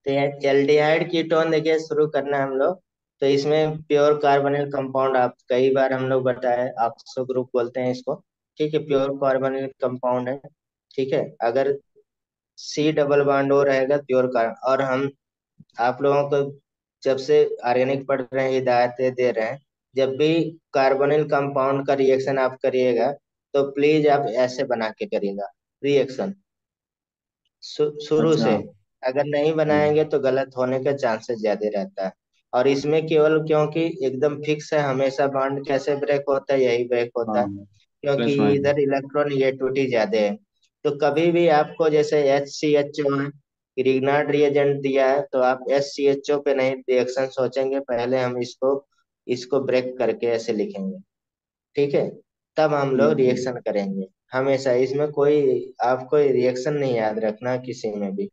तो aldehyde ketone देखिए शुरू करना है हम लोग। तो इसमें प्योर कार्बोनिल कंपाउंड, आप कई बार हम लोग बताए, ऑक्सो ग्रुप बोलते हैं इसको। ठीक है, प्योर कार्बोनिल कंपाउंड है। ठीक है, अगर सी डबल बॉन्ड ओ रहेगा प्योर कार्बन। और हम आप लोगों को जब से ऑर्गेनिक पढ़ रहे हैं, हिदायतें दे रहे हैं, जब भी कार्बोनिल कंपाउंड का रिएक्शन आप करिएगा तो प्लीज आप ऐसे बना के करिएगा रिएक्शन शुरू अच्छा। से। अगर नहीं हाँ बनाएंगे तो गलत होने का चांसेस ज्यादा रहता है। और इसमें केवल क्योंकि एकदम फिक्स है, हमेशा बॉन्ड कैसे ब्रेक होता है, यही ब्रेक होता है। हाँ। क्योंकि प्लस माइनस। इधर इलेक्ट्रॉन निगेटिविटी ज्यादा है। तो कभी भी आपको जैसे HCHO है, रिग्नार्ड रिएजेंट दिया है, तो आप SCHO पे नहीं रिएक्शन सोचेंगे, पहले हम इसको इसको ब्रेक करके ऐसे लिखेंगे। ठीक है, तब हम लोग ठीक है। रिएक्शन करेंगे। हमेशा इसमें कोई आपको रिएक्शन नहीं याद रखना किसी में भी।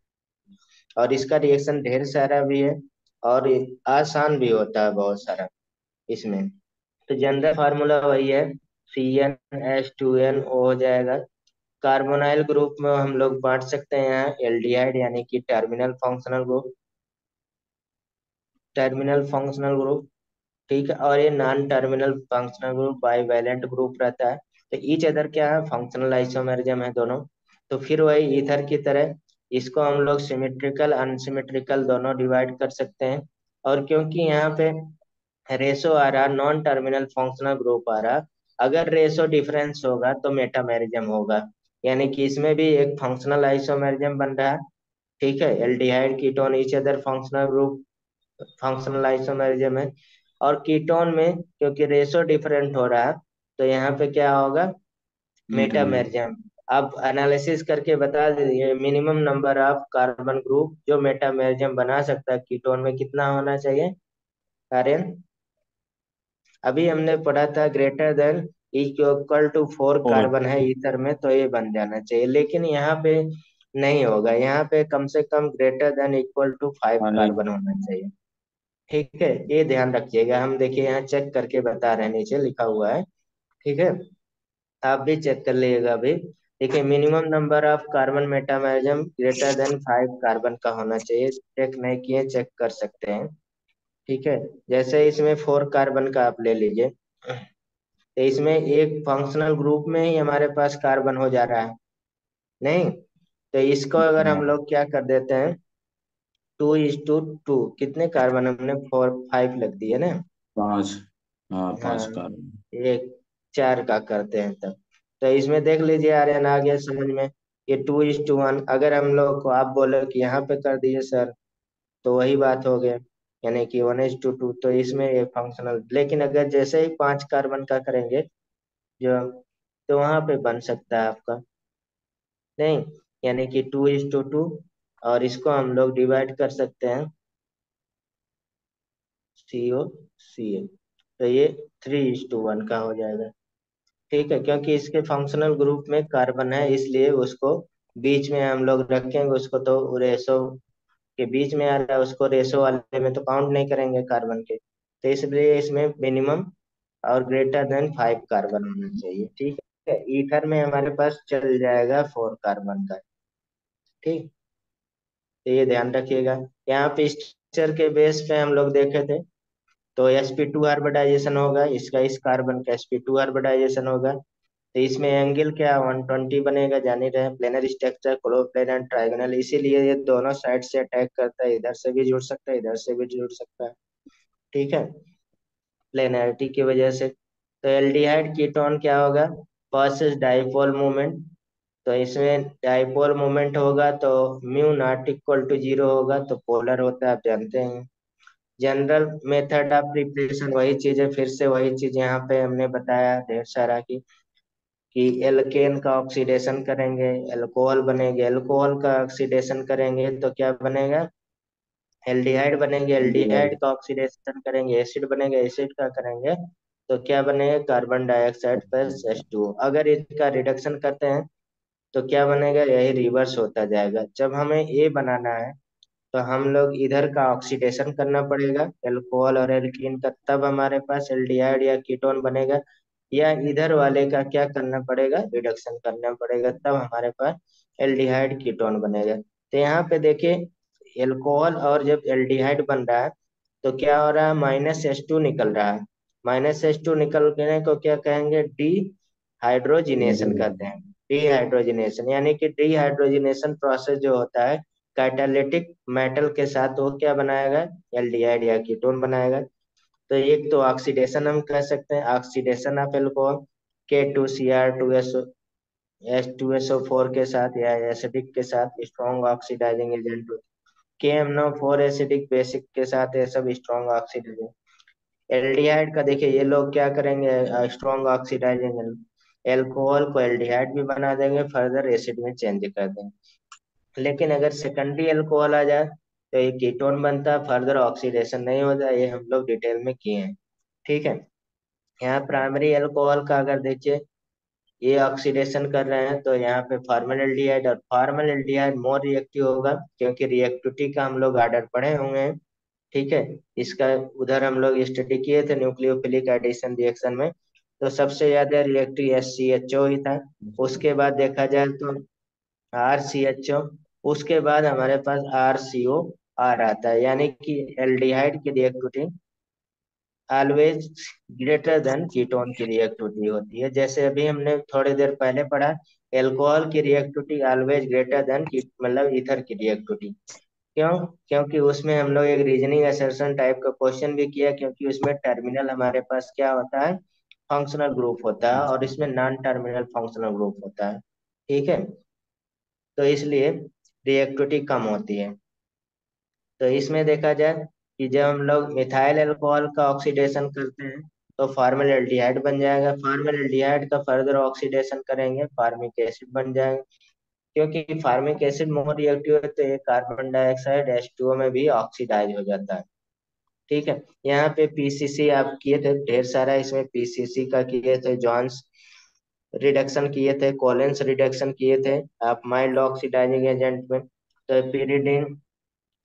और इसका रिएक्शन ढेर सारा भी है, और आसान भी होता है बहुत सारा इसमें। तो जनरल फार्मूला वही है, CnH2n हो जाएगा। कार्बोनाइल ग्रुप में हम लोग बांट सकते हैं यहाँ एल्डिहाइड, यानी कि टर्मिनल फंक्शनल ग्रुप। ठीक है, और ये non terminal functional group bivalent group रहता है। तो ईच अदर क्या है, फंक्शनल आइसोमेरिज्म है दोनों। तो फिर वही ईथर की तरह इसको हम लोग सिमेट्रिकल अनसिमेट्रिकल दोनों डिवाइड कर सकते हैं। और क्योंकि यहाँ पे रेशो आ रहा, नॉन टर्मिनल फंक्शनल ग्रुप आ रहा, अगर रेशो डिफरेंस होगा तो मेटामेरिज्म होगा। यानी कि इसमें भी एक फंक्शनल आइसोमेरिज्म बन रहा है। ठीक है, aldehyde ketone each other functional group, functional isomerism है। और कीटोन में क्योंकि रेशो डिफरेंट हो रहा है, तो यहाँ पे क्या होगा, मेटामेट। मेटामेरिज्म। आप एनालिसिस करके बता दीजिए minimum number of carbon group जो मेटामेरिज्म बना सकता है कीटोन में कितना होना चाहिए, आर्यन? अभी हमने पढ़ा था ग्रेटर देन इक्वल टू 4 और कार्बन है ईथर में, तो ये बन जाना चाहिए। लेकिन यहाँ पे नहीं होगा, यहाँ पे कम से कम greater than equal to 5 five. Carbon होना चाहिए। ठीक है, ये ध्यान रखिएगा, हम देखिए यहाँ चेक करके बता रहे हैं, नीचे लिखा हुआ है। ठीक है, आप भी चेक कर लीजिएगा अभी। देखिए, minimum number of carbon metamerism greater than 5 carbon का होना चाहिए। चेक नहीं किए, चेक कर सकते हैं। ठीक है, जैसे इसमें 4 कार्बन का आप ले लीजिए, तो इसमें एक फंक्शनल ग्रुप में ही हमारे पास कार्बन हो जा रहा है, नहीं? तो इसको अगर हम लोग क्या कर देते हैं, 2:2, कितने कार्बन हमने 4 5 लग दिए ना। पाँच। हाँ हाँ, 5 कार्बन। एक 4 का करते हैं तब। तो इसमें देख लीजिए आर्यन, आ गया समझ में? ये 2:1, अगर हम लोग को आप बोले कि यहाँ पे कर दिए सर, तो वही बात हो गया, यानी कि 1:2। तो इसमें ये फंक्शनल, लेकिन अगर जैसे ही 5 कार्बन का करेंगे जो, तो वहां पे बन सकता है आपका, नहीं? यानी कि 2:2, और इसको हम लोग डिवाइड कर सकते हैं, COCl, तो ये 3:1 का हो जाएगा। ठीक है, क्योंकि इसके फंक्शनल ग्रुप में कार्बन है, इसलिए उसको बीच में हम लोग रखेंगे, उसको तो रेशो के बीच में आ रहा है, उसको रेशो वाले में तो काउंट नहीं करेंगे कार्बन के। तो इसलिए इसमें मिनिमम और ग्रेटर देन 5 कार्बन होना चाहिए। ठीक है, ईथर में हमारे पास चल जाएगा 4 कार्बन का। ठीक, तो ये ध्यान रखिएगा। यहाँ पे स्ट्रक्चर के बेस पे हम लोग देखे थे, तो sp2 हाइब्रिडाइजेशन होगा, इसका इस कार्बन का sp2 हाइब्रिडाइजेशन होगा। तो इसमें एंगल क्या 120 बनेगा, जान ही रहे हैं, planar structure, close plane and trigonal, इसीलिए ये दोनों साइड से अटैक करता है, इधर से भी जुड़ सकता है, इधर से भी जुड़ सकता है। ठीक है, प्लेनरिटी की वजह से। तो एल्डिहाइड कीटोन क्या होगा, फर्स्ट डाइपोल मोमेंट। तो इसमें डाइपोल मोमेंट होगा तो म्यू नॉट इक्वल टू 0 होगा, तो पोलर होता है, आप जानते हैं। जनरल मेथड ऑफ प्रिपरेशन वही चीज है, फिर से वही चीज यहाँ पे हमने बताया ढेर सारा कि एल्केन का ऑक्सीडेशन करेंगे, एल्कोहल बनेंगे, एल्कोहल का ऑक्सीडेशन करेंगे तो क्या बनेगा, एल्डिहाइड बनेंगे, एल्डिहाइड का ऑक्सीडेशन करेंगे, एसिड बनेगा, एसिड का करेंगे तो क्या बनेगा, कार्बन डाइऑक्साइड प्लस H2O। अगर इसका रिडक्शन करते हैं तो क्या बनेगा, यही रिवर्स होता जाएगा। जब हमें ए बनाना है तो हम लोग इधर का ऑक्सीडेशन करना पड़ेगा, एल्कोहल और एल्कीन का, तब हमारे पास एल्डिहाइड या कीटोन बनेगा। या इधर वाले का क्या करना पड़ेगा, रिडक्शन करना पड़ेगा, तब हमारे पास एल्डिहाइड कीटोन बनेगा। तो यहाँ पे देखिए, एल्कोहल और जब एल्डिहाइड बन रहा है तो क्या हो रहा है, -H2 निकल रहा है। -H2 निकलने को क्या कहेंगे, डी हाइड्रोजिनेशन कहते हैं। डिहाइड्रोजिनेशन यानी कि डिहाइड्रोजिनेशन प्रोसेस जो होता है कैटालिटिक मेटल के साथ वो क्या बनाएगा, एल्डिहाइड या कीटोन बनाएगा। तो एक तो ऑक्सीडेशन हम कह सकते हैं, ऑक्सीडेशन ऑफ एल्कोहल K2Cr2SO4 के साथ या एसिडिक के साथ strong oxidising agent. KMnO4 acidic basic के साथ ये सब स्ट्रॉन्ग ऑक्सीडाइजिंग। एल्डिहाइड का देखिए ये लोग क्या करेंगे, स्ट्रॉन्ग ऑक्सीडाइजिंग एल्कोहल को एल्डिहाइड भी बना देंगे, फर्दर एसिड में चेंज कर देंगे। लेकिन अगर सेकेंडरी अल्कोहल आ जाए तो ये कीटोन बनता है, फर्दर ऑक्सीडेशन नहीं होता, ये हम लोग डिटेल में किए हैं। ठीक है। यहाँ प्राइमरी अल्कोहल का अगर देखिए ये ऑक्सीडेशन कर रहे हैं तो यहाँ पे फॉर्मल्डिहाइड, और फॉर्मल्डिहाइड मोर रिएक्टिव होगा क्योंकि रिएक्टिविटी का हम लोग आर्डर पढ़े होंगे हैं। ठीक है। इसका उधर हम लोग स्टडी किए थे न्यूक्लियोफिलिक एडिशन रिएक्शन में, तो सबसे ज्यादा रिएक्टिव SCHO ही था। उसके बाद देखा जाए तो RCHO, उसके बाद हमारे पास RCO आ आता है, यानी कि एल्डिहाइड की reactivity always greater than ketone की रिएक्टिविटी होती है। जैसे अभी हमने थोड़ी देर पहले पढ़ा, एल्कोहल की रिएक्टिविटी ऑलवेज ग्रेटर देन मतलब ईथर की रिएक्टिविटी। क्यों? क्योंकि उसमें हम लोग एक रीजनिंग असर्शन टाइप का क्वेश्चन भी किया, क्योंकि उसमें टर्मिनल हमारे पास क्या होता है, फंक्शनल ग्रुप होता है, और इसमें नॉन टर्मिनल फंक्शनल ग्रुप होता है। ठीक है। तो इसलिए रिएक्टिविटी कम होती है। तो इसमें देखा जाए कि जब हम लोग मिथाइल अल्कोहल का ऑक्सीडेशन करते हैं तो फॉर्मल्डिहाइड बन जाएगा, फॉर्मल्डिहाइड का फर्दर ऑक्सीडेशन करेंगे फॉर्मिक एसिड बन जाएगा। क्योंकि फार्मिक एसिड मोर रिएक्टिव है तो ये कार्बन डाइऑक्साइड H2O में भी ऑक्सीडाइज हो जाता है। ठीक है। यहाँ पे पीसीसी आप किए थे ढेर सारा, इसमें पीसीसी का किए थे, जॉन्स रिडक्शन किए थे, कोलेंस रिडक्शन किए थे आप माइल्ड ऑक्सीडाइजिंग एजेंट में। तो pyridine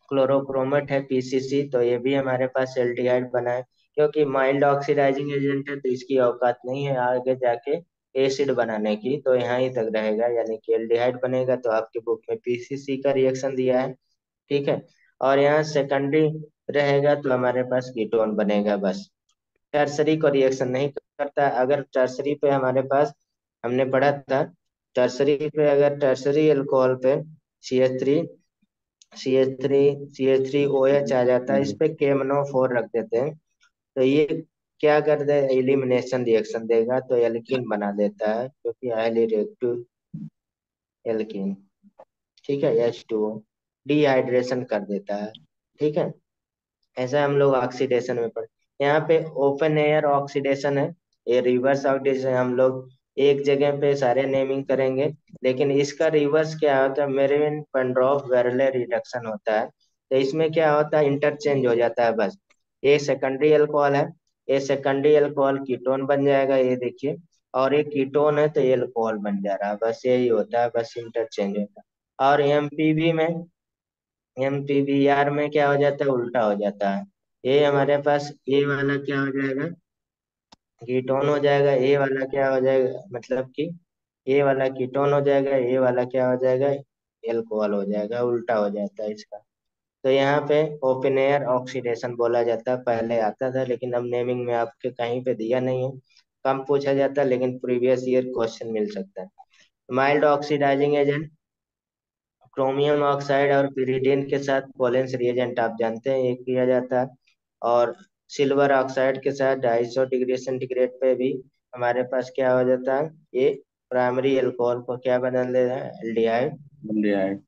क्लोरोक्रोमेट है पीसीसी, तो ये भी हमारे पास एल्डिहाइड बना है। क्योंकि माइल्ड ऑक्सीडाइजिंग एजेंट है तो इसकी औकात नहीं है आगे जाके एसिड बनाने की, तो यहाँ ही तक रहेगा, यानी कि एल्डिहाइड बनेगा। तो आपके बुक में पीसीसी का रिएक्शन दिया है। ठीक है। और यहाँ सेकेंडरी रहेगा तो हमारे पास कीटोन बनेगा बस, टर्सरी को रिएक्शन नहीं करता। अगर टर्सरी पे हमारे पास हमने पढ़ा था, टर्सरी पे अगर टर्सरी अल्कोहल पे CH3 CH3 CH3OH आ जाता है, इस पे KMnO4 रख देते हैं तो ये क्या कर दे, एलिमिनेशन रिएक्शन देगा तो एल्कीन बना देता है, क्योंकि हाईली रिएक्टिव एल्कीन। ठीक है। H2O डिहाइड्रेशन कर देता है। ठीक है। ऐसा हम लोग ऑक्सीडेशन में पढ़, यहाँ पे ओपन एयर ऑक्सीडेशन है, ये रिवर्स ऑक्सीडेशन हम लोग एक जगह पे सारे नेमिंग करेंगे, लेकिन इसका रिवर्स क्या होता है, मेरविन पेंड्रॉफ वेरले रिडक्शन होता है। तो इसमें क्या होता है, इंटरचेंज हो जाता है बस। ये सेकेंडरी अल्कोहल है, ये सेकेंडरी अल्कोहल कीटोन बन जाएगा, ये देखिए, और ये कीटोन है तो ये अल्कोहल बन जा रहा है, बस यही होता है, बस इंटरचेंज होता है। और एमपीबी में, MPBR में क्या हो जाता है, उल्टा हो जाता है। ये हमारे पास ए वाला क्या हो जाएगा, कीटोन हो जाएगा, ए वाला क्या हो जाएगा, मतलब कि ए वाला कीटोन हो जाएगा, ए वाला क्या हो जाएगा, एल्कोहल हो जाएगा, उल्टा हो जाता है इसका। तो यहाँ पे ओपन एयर ऑक्सीडेशन बोला जाता है, पहले आता था लेकिन अब नेमिंग में आपके कहीं पे दिया नहीं है, कम पूछा जाता है, लेकिन प्रीवियस ईयर क्वेश्चन मिल सकता है। Mild oxidising agent chromium oxide और pyridine के साथ वैलेंस रिएजेंट आप जानते हैं ये किया जाता है। और सिल्वर ऑक्साइड के साथ 250 डिग्री सेंटीग्रेड पे भी हमारे पास क्या हो जाता है, ये प्राइमरी अल्कोहल को क्या बदल देता है, एल्डिहाइड। एल्डिहाइड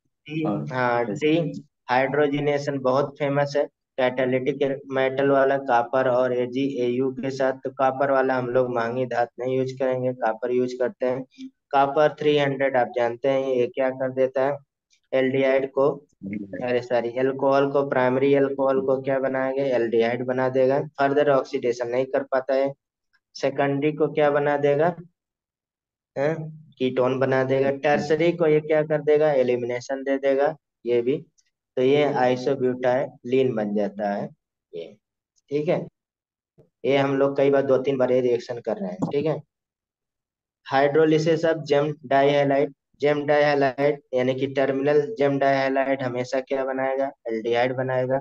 और हाँ, डी एसिड। हाइड्रोजिनेशन बहुत फेमस है, कैटालिटिक मेटल वाला कॉपर और AgAu के साथ। तो कॉपर वाला हम लोग महंगी धातु नहीं यूज करेंगे, कॉपर यूज करते हैं। कॉपर 300 आप जानते हैं ये क्या कर देता है, एल्डिहाइड को, अरे सॉरी एल्कोहल को, प्राइमरी एल्कोहल को क्या बनाएगा, एल्डिहाइड बना देगा, फर्दर ऑक्सीडेशन नहीं कर पाता है। सेकेंडरी को क्या बना देगा, है, कीटोन बना देगा। टर्सरी को ये क्या कर देगा, एलिमिनेशन दे देगा, ये भी। तो ये आइसोब्यूटाइलीन बन जाता है ये। ठीक है। ये हम लोग कई बार 2-3 बार ये रिएक्शन कर रहे हैं। ठीक है। हाइड्रोलिसिस ऑफ जेम डाइहैलाइड, जेम डाइहैलाइड यानी कि टर्मिनल जेम डाइहैलाइड हमेशा क्या बनाएगा, एल्डिहाइड बनाएगा।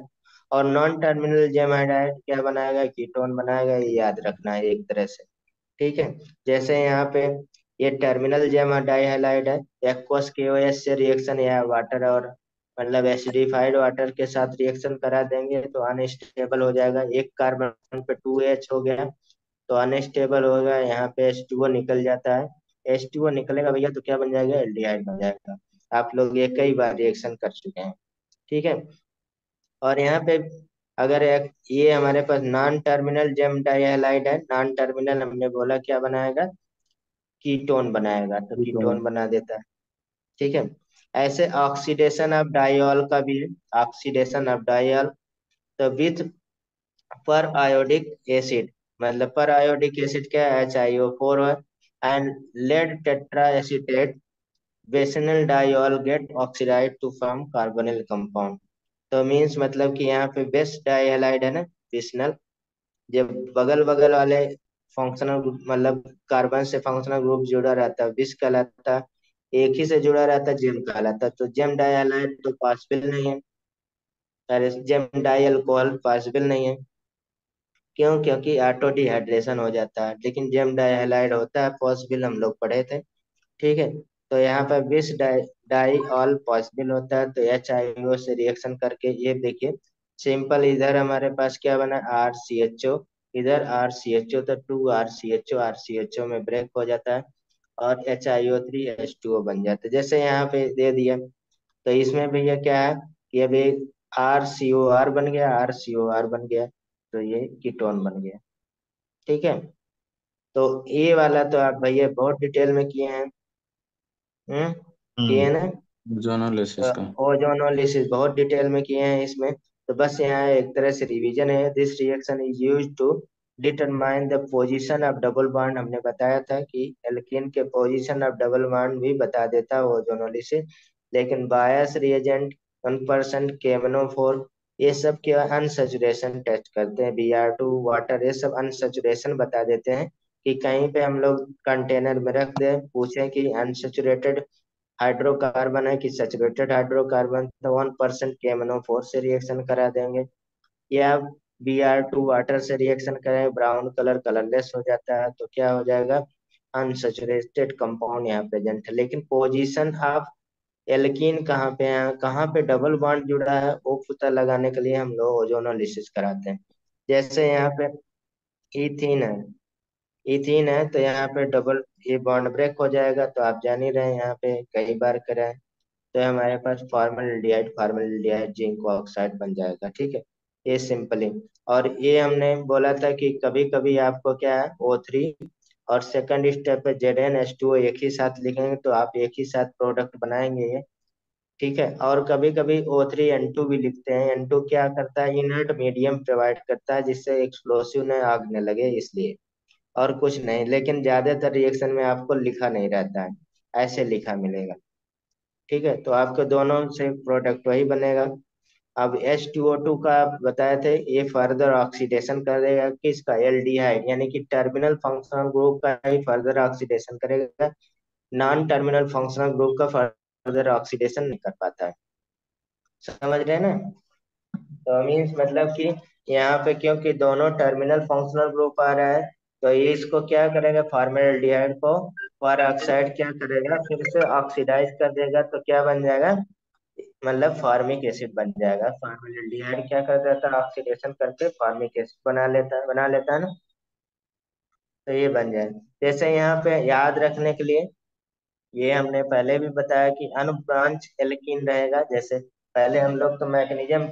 और नॉन टर्मिनल जेम हाइड्राइड क्या बनाएगा, कीटोन बनाएगा। ये याद रखना है एक तरह से। ठीक है। जैसे यहाँ पे ये टर्मिनल जेम डाइहैलाइड है, एक्वस केओएस से रिएक्शन या वाटर और मतलब एसिडिफाइड वाटर के साथ रिएक्शन करा देंगे तो अनस्टेबल हो जाएगा। एक कार्बन पे 2H हो गया तो अनस्टेबल होगा, यहाँ पे H2O निकल जाता है। H2O निकलेगा भैया तो क्या बन जाएगा, एल्डिहाइड बन जाएगा। आप लोग ये कई बार रिएक्शन कर चुके हैं। ठीक है। और यहाँ पे अगर ये हमारे पास नॉन टर्मिनल जेम डाइहैलाइड है, नॉन टर्मिनल हमने बोला क्या बनाएगा, कीटोन बनाएगा, तो ठीक है। कीटोन बना देता है। ठीक है। ऐसे ऑक्सीडेशन ऑफ डाइऑल का भी है, ऑक्सीडेशन ऑफ डाइऑल तो विथ पर आयोडिक एसिड, मतलब पर आयोडिक एसिड क्या है, HiO4 है। And lead tetra acetate vicinal diol get oxidise to form carbonyl compound. तो मीन्स मतलब कि यहाँ पे बेस्ट डाइहैलाइड है ना, बिस्नल, जब बगल बगल वाले फंक्शनल ग्रुप मतलब कार्बन से फंक्शनल ग्रुप जुड़ा रहता है बिस कहलाता है, एक ही से जुड़ा रहता है जेम कहलाता है। तो जेम डाइहैलाइड तो पॉसिबल नहीं है, अरे जेम डाई अल्कोहल पॉसिबल नहीं है। क्यों, क्योंकि ऑटो डिहाइड्रेशन हो जाता है। लेकिन जेम डाइहैलाइड होता है पॉसिबल, हम लोग पढ़े थे। ठीक है। तो यहाँ पर विस डाई ऑल पॉसिबल होता है, तो HiO से रिएक्शन करके ये देखिए सिंपल, इधर हमारे पास क्या बना, RCHO, इधर RCHO, तो 2 RCHO में ब्रेक हो जाता है और HiO3H2O बन जाता है, जैसे यहाँ पे दे दिया। तो इसमें भी ये क्या है कि अभी RCOR बन गया, RCOR बन गया, तो ये कीटोन बन गया। ठीक है। तो ये वाला तो आप भैया बहुत डिटेल में किए हैं। हम्म, किए ना। जोनोलिसिस का। ओजोनोलिसिस बहुत डिटेल में किए हैं इसमें। तो बस यहाँ एक तरह से रिवीजन है। This reaction is used to determine the position of double bond. हमने बताया था कि एल्कीन के पोजीशन ऑफ डबल बॉन्ड भी बता देता है ओजोनोलिसिस। लेकिन बायस रिएजेंट 1% KMnO4 ये सब क्या अनसेचुरेशन टेस्ट करते हैं, Br2 वाटर ये सब अनसेचुरेशन बता देते हैं। कि कहीं पे हम लोग कंटेनर में रख दें, पूछें कि अनसेचुरेटेड हाइड्रोकार्बन है कि सैचुरेटेड हाइड्रोकार्बन, तो 1% KMnO4 से रिएक्शन करा देंगे। या Br2 वाटर से रिएक्शन करें, ब्राउन कलर कलरलेस हो जाता है, तो क्या हो जाएगा, अनसैचुरेटेड कंपाउंड यहाँ प्रेजेंट है। लेकिन पोजीशन ऑफ एल्कीन कहाँ पे है, कहाँ पे डबल बॉन्ड जुड़ा है, वो पता लगाने के लिए हम लोग ओजोनोलिसिस कराते हैं। जैसे यहाँ पे इथीन है, इथीन है तो यहाँ पे डबल ये बॉन्ड ब्रेक हो जाएगा, तो आप जान ही रहे हैं यहाँ पे कई बार करा है। तो हमारे पास फॉर्मल्डिहाइड जिंक ऑक्साइड बन जाएगा। ठीक है। ये सिंपली। और ये हमने बोला था कि कभी कभी आपको क्या है, O3 और सेकंड स्टेप पे ZnH2O एक ही साथ लिखेंगे तो आप एक ही साथ प्रोडक्ट बनाएंगे ये। ठीक है। और कभी कभी O3N2 भी लिखते हैं। N2 क्या करता है, इनर्ट मीडियम प्रोवाइड करता है जिससे एक्सप्लोसिव न आग न लगे, इसलिए और कुछ नहीं। लेकिन ज्यादातर रिएक्शन में आपको लिखा नहीं रहता है, ऐसे लिखा मिलेगा। ठीक है। तो आपके दोनों से प्रोडक्ट वही बनेगा। अब H2O2 का आप बताए थे, ये फर्दर ऑक्सीडेशन करेगा किसका, एल्डिहाइड, यानी कि टर्मिनल फंक्शनल ग्रुप का ही फर्दर ऑक्सीडेशन करेगा। नॉन टर्मिनल फंक्शनल ग्रुप का फर्दर ऑक्सीडेशन नहीं कर पाता है। समझ रहे हैं ना। तो मीन्स मतलब कि यहाँ पे क्योंकि दोनों टर्मिनल फंक्शनल ग्रुप आ रहा है, तो ये इसको क्या करेगा, फॉर्मेल्डिहाइड को पर ऑक्साइड क्या करेगा, फिर से ऑक्सीडाइज कर देगा, तो क्या बन जाएगा, मतलब फार्मिक एसिड बन जाएगा। फॉर्मेल्डिहाइड क्या कर देता है, ऑक्सीडेशन करके फार्मिक एसिड बना लेता है ना। तो ये बन जाए। जैसे यहाँ पे याद रखने के लिए, ये हमने पहले भी बताया कि अनब्रांच एल्कीन रहेगा। जैसे पहले हम लोग तो मैकेनिज्म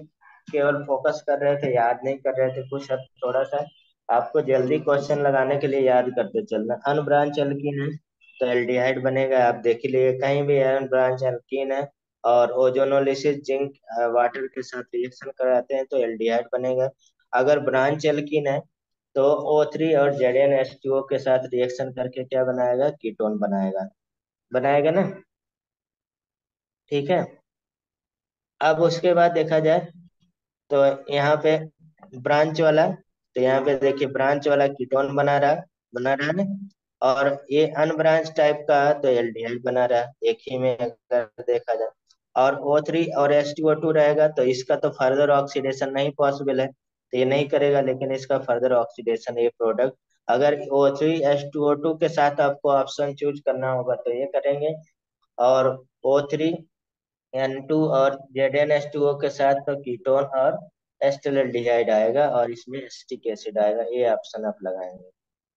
केवल फोकस कर रहे थे, याद नहीं कर रहे थे कुछ। अब थोड़ा सा आपको जल्दी क्वेश्चन लगाने के लिए याद करते चलना। अनब्रांच एल्कीन है तो एल्डिहाइड बनेगा, आप देख ही लिए कहीं भी अनब्रांच एल्कीन है और ओजोनोलिसिस जिंक वाटर के साथ रिएक्शन कराते हैं तो एल्डिहाइड बनेगा। अगर ब्रांच एल्कीन है तो O3 और ZnH2O के साथ रिएक्शन करके क्या बनाएगा, कीटोन बनाएगा। बनाएगा ना। ठीक है। अब उसके बाद देखा जाए तो यहाँ पे ब्रांच वाला, तो यहाँ पे देखिए ब्रांच वाला कीटोन बना रहा है ना। और ये अनब्रांच टाइप का है, तो एल्डिहाइड बना रहा है एक ही में अगर देखा जाए। और O3 और H2O2 रहेगा, तो इसका तो फर्दर ऑक्सीडेशन नहीं पॉसिबल है, तो ये नहीं करेगा, लेकिन इसका फर्दर ऑक्सीडेशन ये प्रोडक्ट, अगर O3H2O2 के साथ आपको ऑप्शन चूज करना होगा तो ये करेंगे। और O3N2 और ZnH2O के साथ तो कीटोन और एस्टल्डिहाइड आएगा, और इसमें एसिटिक एसिड आएगा, ये ऑप्शन आप लगाएंगे।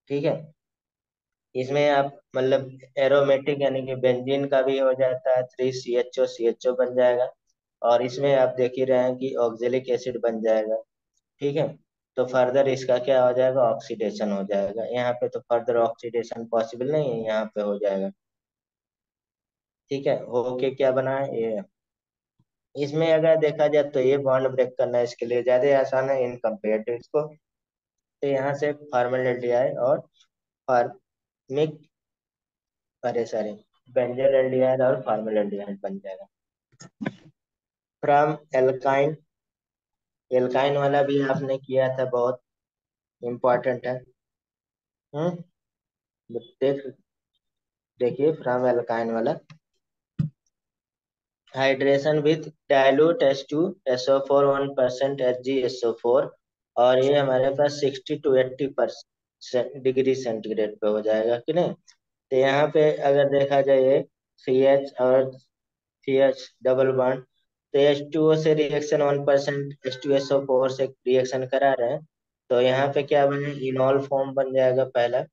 ठीक है। इसमें आप मतलब एरोमेटिक यानी कि बेंजीन का भी हो जाता है, 3 CHO बन जाएगा। और इसमें आप देख ही रहे हैं कि ऑक्जेलिक एसिड बन जाएगा। ठीक है। तो फर्दर इसका क्या हो जाएगा, ऑक्सीडेशन हो जाएगा। यहाँ पे तो फर्दर ऑक्सीडेशन पॉसिबल नहीं है, यहाँ पे हो जाएगा। ठीक है, होके क्या बना है ये। इसमें अगर देखा जाए तो ये बॉन्ड ब्रेक करना इसके लिए ज्यादा आसान है इन कम्पेयर टू इसको। तो यहाँ से फॉर्मेल्डिहाइड और फार्मिक, अरे सॉरी, बेंजल एल्डिहाइड और फॉर्मेल्डिहाइड बन जाएगा। फ्रॉम एल्काइन, एल्काइन वाला भी आपने किया था, बहुत इंपॉर्टेंट है। हम्म। देखिए फ्रॉम एल्काइन वाला, hydration with dilute H2SO4 1% HgSO4, और ये हमारे पास 60 to 80% डिग्री सेंटीग्रेड पे हो जाएगा कि नहीं। तो यहाँ पे अगर देखा जाए ये CH और CH डबल बॉन्ड, तो H2O से रिएक्शन 1% H2SO4 से रिएक्शन करा रहे हैं, तो यहाँ पे क्या बने, इनॉल फॉर्म बन जाएगा पहला।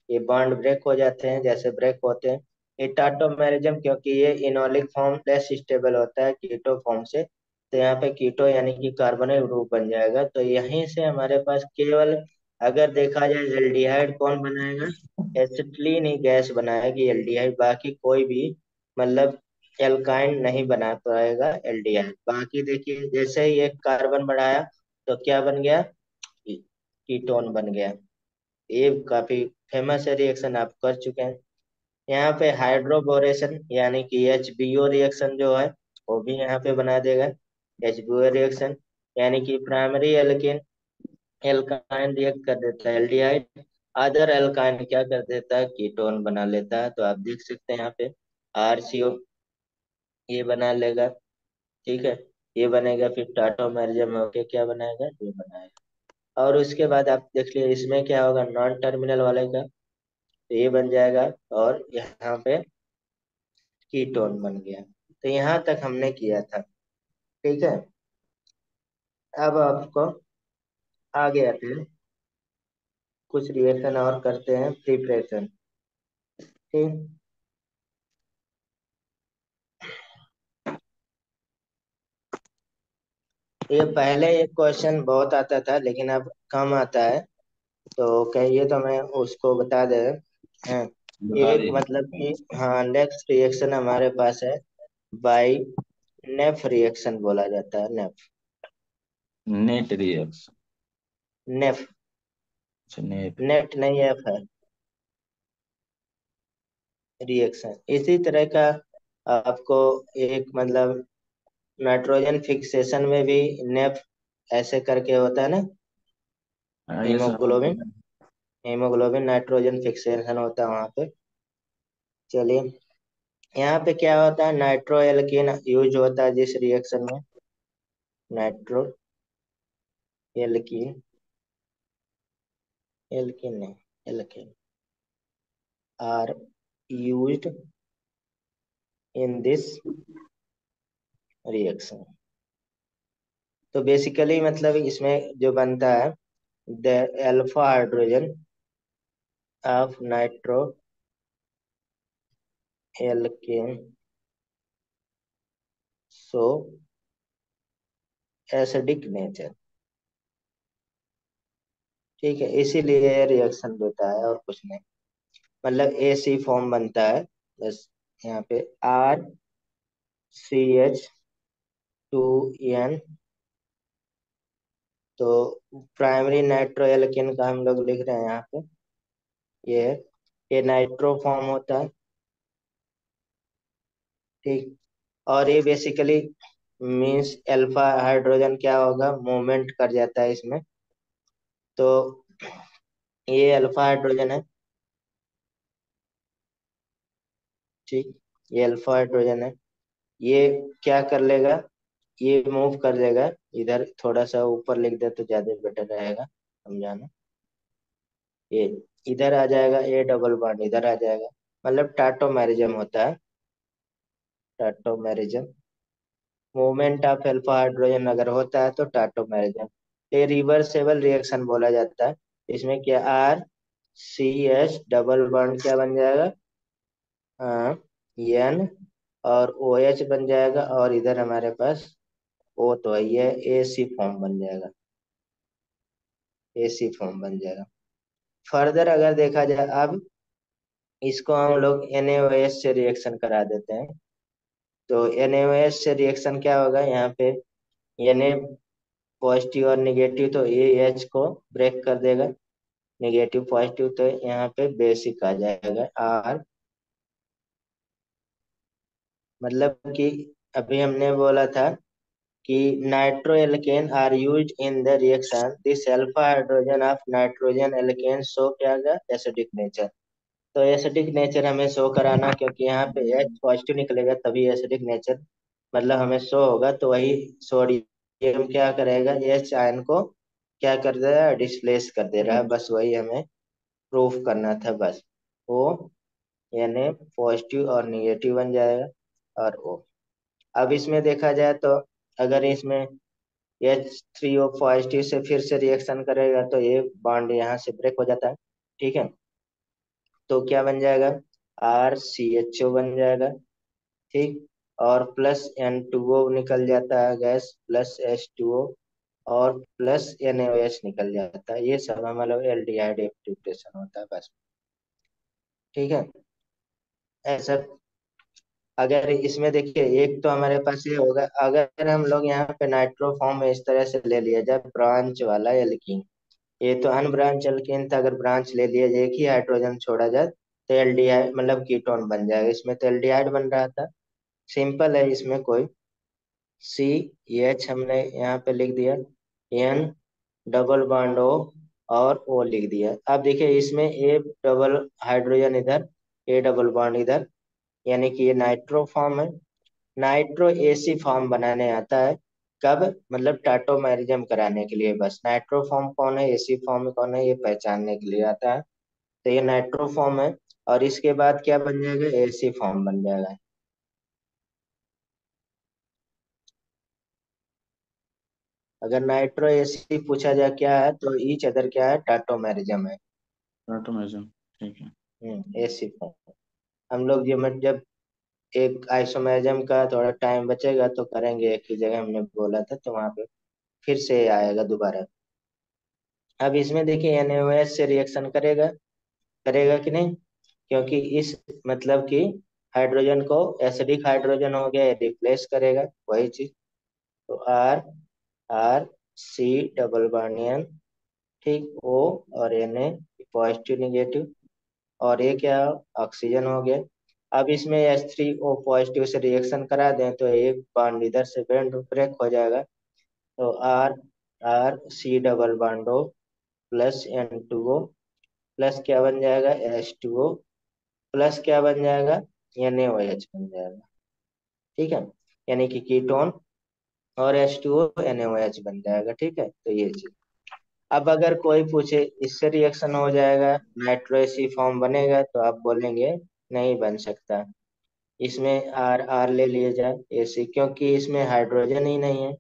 ये बॉन्ड ब्रेक हो जाते हैं जैसे ब्रेक होते हैं। ये टाटोमेरिज्म, क्योंकि ये इनोलिक फॉर्म लेस स्टेबल होता है कीटो फॉर्म से, तो यहाँ पे कीटो यानी कि कार्बोनिल ग्रुप बन जाएगा। तो यहीं से हमारे पास केवल, अगर देखा जाए एल्डिहाइड कौन बनाएगा, एसिटिलीन ही गैस बनाएगी एल्डिहाइड, बाकी कोई भी मतलब एल्काइन नहीं बना पाएगा एल्डिहाइड। बाकी देखिए जैसे ही एक कार्बन बढ़ाया तो क्या बन गया, कीटोन बन गया। ये काफी फेमस है, रिएक्शन आप कर चुके हैं। यहाँ पे हाइड्रोबोरेशन यानी कि HBO रिएक्शन जो है वो भी यहाँ पे बना देगा। HBO रिएक्शन यानी कि प्राइमरी एल्केन एल्काइन रिएक्ट कर देता है एल्डिहाइड, अदर एल्काइन क्या कर देता है, कीटोन बना लेता है। तो आप देख सकते हैं यहाँ पे RCO ये बना लेगा। ठीक है, ये बनेगा, फिर टाटोमेरिज्म होके क्या बनाएगा, ये बनाएगा। और उसके बाद आप देख लिए इसमें क्या होगा, नॉन टर्मिनल वाले का, तो ये बन जाएगा, और यहाँ पे कीटोन बन गया। तो यहाँ तक हमने किया था। ठीक है, अब आपको आगे आते हैं, कुछ रिएक्शन और करते हैं, प्रिपरेशन। ठीक। ये पहले एक क्वेश्चन बहुत आता था, लेकिन अब कम आता है, तो कहिए तो मैं उसको बता दे। हाँ, बता एक दिए। मतलब कि हाँ, नेक्स्ट रिएक्शन हमारे पास है बाई नेफ रिएक्शन बोला जाता है, नेफ। Net reaction. नेफ, अच्छा, नेट। नेट नहीं, एफ है, रिएक्शन इसी तरह का। आपको एक मतलब नाइट्रोजन फिक्सेशन में भी नेफ ऐसे करके होता है ना, हाँ, ये सब हम हीमोग्लोबिन, हीमोग्लोबिन नाइट्रोजन फिक्सेशन होता है वहां पे। चलिए, यहाँ पे क्या होता है, नाइट्रो एल्कीन यूज होता है जिस रिएक्शन में, नाइट्रो एल्कीन, एल्कीन नहीं, alkene are used in this reaction. तो बेसिकली मतलब इसमें जो बनता है, the alpha hydrogen of nitro alkene, so acidic nature. ठीक है, इसीलिए ये रिएक्शन देता है और कुछ नहीं, मतलब AC फॉर्म बनता है बस। यहाँ पे RCH2N, तो प्राइमरी नाइट्रो एल्केन का हम लोग लिख रहे हैं यहाँ पे, ये है, ये नाइट्रो फॉर्म होता है। ठीक। और ये बेसिकली मीन्स अल्फा हाइड्रोजन क्या होगा, मूवमेंट कर जाता है इसमें। तो ये अल्फा हाइड्रोजन है, ठीक, ये अल्फा हाइड्रोजन है। ये क्या कर लेगा, ये मूव कर लेगा इधर, थोड़ा सा ऊपर लिख दे तो ज्यादा बेटर रहेगा समझाना। ये इधर आ जाएगा, ए डबल बॉन्ड इधर आ जाएगा, मतलब टाटोमेरिज्म होता है, tautomerism. Movement of alpha hydrogen अगर होता है तो टाटोमेरिज्म। ये रिवर्सेबल रिएक्शन बोला जाता है। इसमें क्या, R C H double bond क्या बन जाएगा, एन, और ओ एच बन जाएगा, और इधर हमारे पास ओ तो है, ये ए सी फॉर्म बन जाएगा, ए सी फॉर्म बन जाएगा। फर्दर अगर देखा जाए, अब इसको हम लोग NaOH से रिएक्शन करा देते हैं। तो NaOH से रिएक्शन क्या होगा यहाँ पे, Na पॉजिटिव और निगेटिव, तो एच को ब्रेक कर देगा, निगेटिव पॉजिटिव, तो यहाँ पे बेसिक आ जाएगा आर। मतलब कि अभी हमने बोला था कि nitro alkane are used in the reaction, this alpha hydrogen of nitrogen alkane show क्या होगा, एसिडिक नेचर। तो एसिडिक नेचर हमें शो कराना, क्योंकि यहाँ पे एच पॉजिटिव निकलेगा तभी एसिडिक नेचर मतलब हमें शो होगा। तो वही सोडियम क्या करेगा, एच आयन को क्या कर दे रहा है, डिस्प्लेस कर दे रहा है, बस वही हमें प्रूफ करना था बस। ओ यानी पॉजिटिव और निगेटिव बन जाएगा, और ओ। अब इसमें देखा जाए तो अगर इसमें H3O पॉजिटिव से फिर से रिएक्शन करेगा तो ये बॉन्ड यहाँ से ब्रेक हो जाता है, ठीक है। तो क्या बन जाएगा, RCHO बन जाएगा, ठीक। और प्लस N2O निकल जाता है गैस, प्लस H2O, और प्लस NaOH निकल जाता है। ये सब मतलब एल्डिहाइड एक्टिवेशन होता है बस, ठीक है। ऐसा अगर इसमें देखिए, एक तो हमारे पास ये होगा, अगर हम लोग यहाँ पे नाइट्रोफॉर्म इस तरह से ले लिया जाए ब्रांच वाला एल्कीन, ये तो अनब्रांच एल्कीन था, अगर ब्रांच ले लिया जाए, एक ही हाइड्रोजन छोड़ा जाए तो एल्डिहाइड मतलब कीटोन बन जाएगा। इसमें तो एल्डिहाइड बन रहा था, सिंपल है, इसमें कोई सी एच हमने यहाँ पे लिख दिया, एन डबल बॉन्ड ओ, और ओ लिख दिया। अब देखिए इसमें ए डबल हाइड्रोजन इधर, ए डबल बॉन्ड इधर, यानी कि ये नाइट्रो फॉर्म है। नाइट्रो एसी फॉर्म बनाने आता है कब, मतलब टाटोमेरिज्म कराने के लिए, बस नाइट्रो फॉर्म कौन है, एसी फॉर्म कौन है, ये पहचानने के लिए आता है। तो ये नाइट्रो फॉर्म है, और इसके बाद क्या बन जाएगा, एसी फॉर्म बन जाएगा। अगर नाइट्रो एसी पूछा जाए क्या है, तो ईच अदर क्या है, टाटोमेरिज्म है। ऑटोमेजन, ठीक है। AC form. हम लोग जब एक आइसोमेरिज्म का थोड़ा टाइम बचेगा तो करेंगे, एक ही जगह हमने बोला था तो वहां पे फिर से आएगा दोबारा। अब इसमें देखिए NaOH से रिएक्शन करेगा, करेगा कि नहीं, क्योंकि इस मतलब कि हाइड्रोजन को एसिडिक हाइड्रोजन हो गया, रिप्लेस करेगा वही चीज। तो R, R C double bond N, ठीक, ओ और Na पॉजिटिव निगेटिव, और ये क्या, ऑक्सीजन हो गया। अब इसमें H3O पॉजिटिव से रिएक्शन करा दें तो एक बॉन्ड इधर से बैंड ब्रेक हो जाएगा। तो R, R C double bond O plus N2O, plus क्या बन जाएगा, H2O, प्लस क्या बन जाएगा, NaOH बन जाएगा, ठीक है। यानी कि कीटोन और H2O NaOH बन जाएगा, ठीक है। तो ये चीज, अब अगर कोई पूछे इससे रिएक्शन हो जाएगा, नाइट्रोएसी फॉर्म बनेगा, तो आप बोलेंगे नहीं बन सकता। इसमें आर आर ले लिया जाए एसी, क्योंकि इसमें हाइड्रोजन ही नहीं है।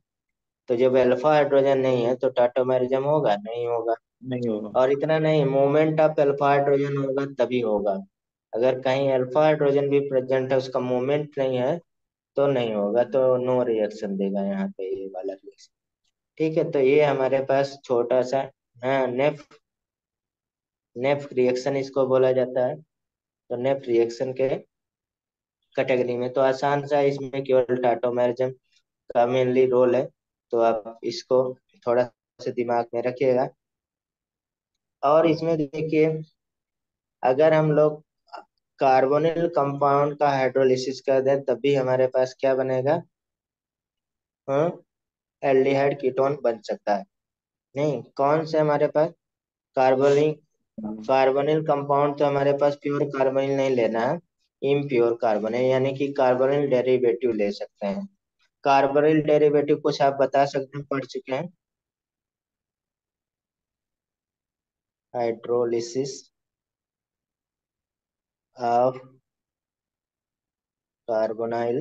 तो जब अल्फा हाइड्रोजन नहीं है तो टाटोमेरिज्म होगा, नहीं होगा। नहीं होगा। और इतना नहीं, मोमेंट ऑफ अल्फा हाइड्रोजन होगा तभी होगा। अगर कहीं अल्फा हाइड्रोजन भी प्रेजेंट है, उसका मोमेंट नहीं है, तो नहीं होगा, तो नो रिएक्शन देगा यहाँ पे ये वाला रिएक्शन, ठीक है। तो ये हमारे पास छोटा सा, हाँ, नेफ, नेफ रिएक्शन इसको बोला जाता है। तो नेफ रिएक्शन के कैटेगरी में तो आसान सा है, इसमें केवल टाटोमेरिज्म का मेनली रोल है। तो आप इसको थोड़ा सा दिमाग में रखिएगा। और इसमें देखिए, अगर हम लोग कार्बोनिल कंपाउंड का हाइड्रोलिसिस कर दें तब भी हमारे पास क्या बनेगा, हाँ, एल्डिहाइड कीटोन बन सकता है। नहीं, कौन से हमारे पास, कार्बोनिल, कार्बोनिल कंपाउंड तो हमारे पास प्योर कार्बोनिल नहीं लेना है, इम्प्योर कार्बन है, यानी कि कार्बोनिल डेरिवेटिव ले सकते हैं। कार्बोनिल डेरिवेटिव कुछ आप बता सकते हैं, पढ़ चुके हैं? Hydrolysis of carbonyl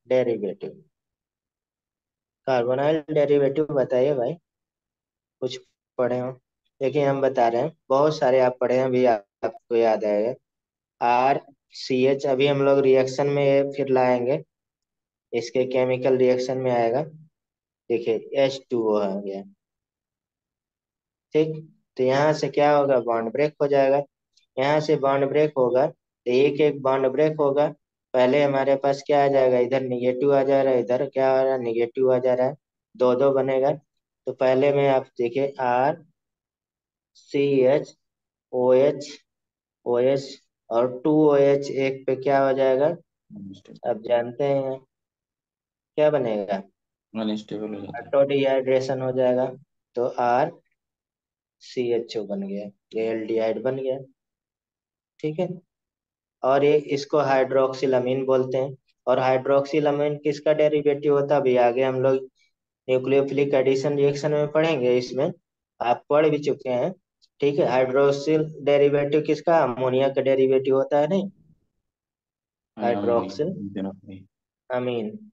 derivative. Carbonyl derivative बताइए भाई, कुछ पढ़े हो? देखिए हम बता रहे हैं, बहुत सारे आप पढ़े हैं, अभी आपको याद आएगा। RCH अभी हम लोग रिएक्शन में ये फिर लाएंगे, इसके केमिकल रिएक्शन में आएगा। देखिए H2O आ गया, ठीक। तो यहाँ से क्या होगा, बॉन्ड ब्रेक हो जाएगा। यहाँ से बॉन्ड ब्रेक होगा तो एक एक बॉन्ड ब्रेक होगा। पहले हमारे पास क्या आ जाएगा, इधर निगेटिव आ जा रहा है, इधर क्या आ रहा है, निगेटिव आ जा रहा है, दो दो बनेगा। तो पहले में आप देखिए RCH OH और 2OH एक पे क्या हो जाएगा, अब जानते हैं क्या बनेगा, अनस्टेबल हो जाता है। ऑटो डिहाइड्रेशन हो जाएगा। तो RCHO बन गया, ये एल्डिहाइड बन गया, ठीक है। और ये इसको हाइड्रोक्सिलामीन बोलते हैं। और हाइड्रोक्सिलामीन किसका डेरिवेटिव होता है, अभी आगे हम लोग न्यूक्लियोफिलिक एडिशन रिएक्शन में पढ़ेंगे, इसमें आप पढ़ भी चुके हैं। ठीक है, हाइड्रोक्सिल डेरिवेटिव किसका, अमोनिया का डेरिवेटिव होता है, नहीं? हाइड्रोक्सिल भाई। अमीन।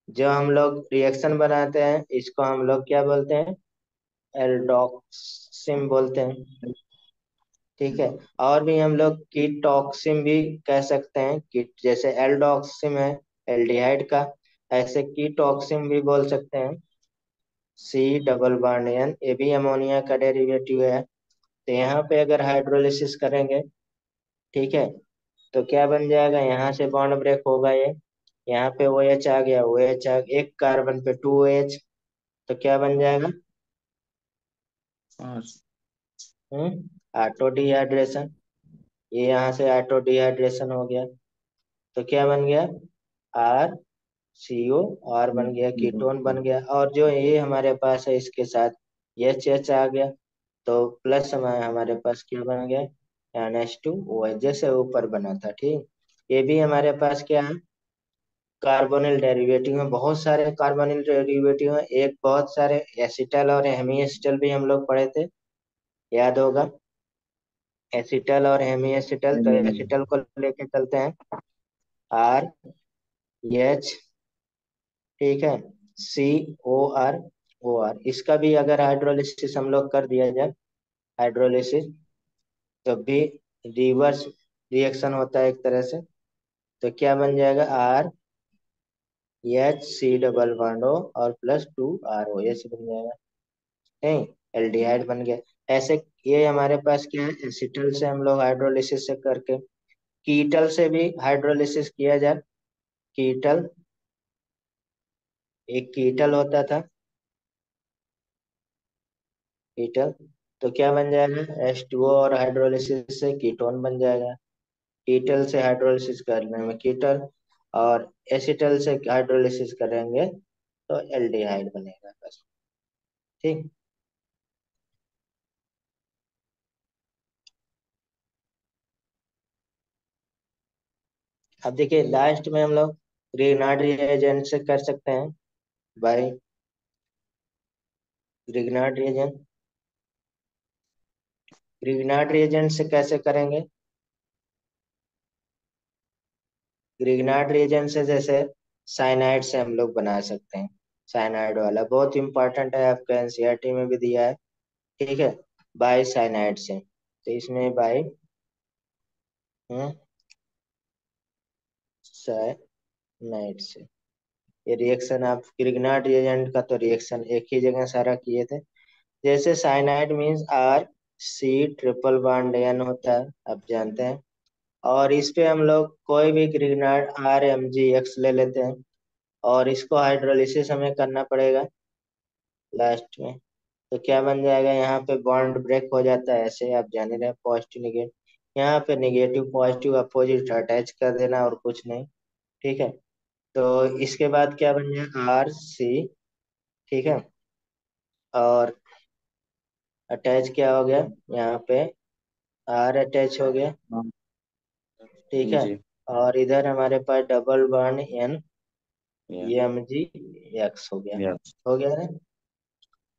जो हम लोग रिएक्शन बनाते हैं इसको हम लोग क्या बोलते हैं, एल्डोक्सिम बोलते हैं, ठीक है। और भी हम लोग कीटॉक्सिम भी कह सकते हैं, कीट जैसे एल्डोक्सिम है एल्डिहाइड का, ऐसे कीटॉक्सिम भी बोल सकते हैं। C डबल बॉन्ड N, ये भी अमोनिया का डेरिवेटिव है। तो यहाँ पे अगर हाइड्रोलिसिस करेंगे, ठीक है, तो क्या बन जाएगा, यहाँ से बॉन्ड ब्रेक होगा ये, यहाँ पे OH आ गया, OH एक कार्बन पे 2OH, तो क्या बन जाएगा, और ऑटो डिहाइड्रेशन। ये यहाँ से ऑटो डिहाइड्रेशन हो गया, तो क्या बन गया, RCO, और बन गया कीटोन बन गया। और जो ये हमारे पास है इसके साथ H आ गया, तो प्लस हमारे पास क्या बन गया, NH2OH, जैसे ऊपर बना था, ठीक। ये भी हमारे पास क्या है, कार्बोनिल डेरिवेटिव में बहुत सारे कार्बोनिल डेरिवेटिव हैं, एक बहुत सारे एसिटल और हेमी एसिटल भी हम लोग पढ़े थे, याद होगा। एसिटल और हेमी एसिटल, तो एसिटल को लेके चलते हैं, RH, ठीक है, COR, इसका भी अगर हाइड्रोलिसिस हम लोग कर दिया जाए, हाइड्रोलिसिस, तो भी रिवर्स रिएक्शन होता है एक तरह से। तो क्या बन जाएगा, RHC डबल बॉन्ड O और +2RO, ऐसे बन जाएगा, नहीं, एल्डिहाइड बन गया। ऐसे ये हमारे पास क्या है, एसिटल से हम लोग हाइड्रोलिसिस से करके, कीटल से भी हाइड्रोलिसिस किया जाए। कीटल, एक कीटल होता था, कीटल, तो क्या बन जाएगा, H2O और हाइड्रोलिसिस से कीटोन बन जाएगा। कीटल से हाइड्रोलिसिस करने में कीटल, और एसिटल से हाइड्रोलिसिस करेंगे तो एल्डिहाइड बनेगा, बस, ठीक। अब देखिए लास्ट में हम लोग ग्रिग्नार्ड रिएजेंट से कर सकते हैं भाई, ग्रिग्नार्ड रिएजेंट, ग्रिग्नार्ड रिएजेंट से कैसे करेंगे, ग्रिग्नार्ड रिएजेंट से जैसे साइनाइड से हम लोग बना सकते हैं। साइनाइड वाला बहुत इंपॉर्टेंट है, आपका एनसीईआरटी में भी दिया है, ठीक है। बाई साइनाइड से, तो इसमें बाई साइनाइड से, ये रिएक्शन आप ग्रिग्नार्ड रिएजेंट का तो रिएक्शन एक ही जगह सारा किए थे। जैसे cyanide means RC triple bond N होता है, आप जानते हैं। और इस पे हम लोग कोई भी ग्रिग्नार्ड RMgX ले लेते हैं, और इसको हाइड्रोलिसिस हमें करना पड़ेगा लास्ट में। तो क्या बन जाएगा, यहाँ पे बॉन्ड ब्रेक हो जाता है, ऐसे आप जान ही रहे, पॉजिटिव निगेटिव, यहाँ पे निगेटिव पॉजिटिव अपोजिट अटैच कर देना और कुछ नहीं, ठीक है। तो इसके बाद क्या बन जाएगा, RC, ठीक है, और अटैच क्या हो गया, यहाँ पे R अटैच हो गया, ठीक है। जी। और इधर हमारे पास डबल बॉन्ड एन या एम जी एक्स हो गया। यस। हो गया ना।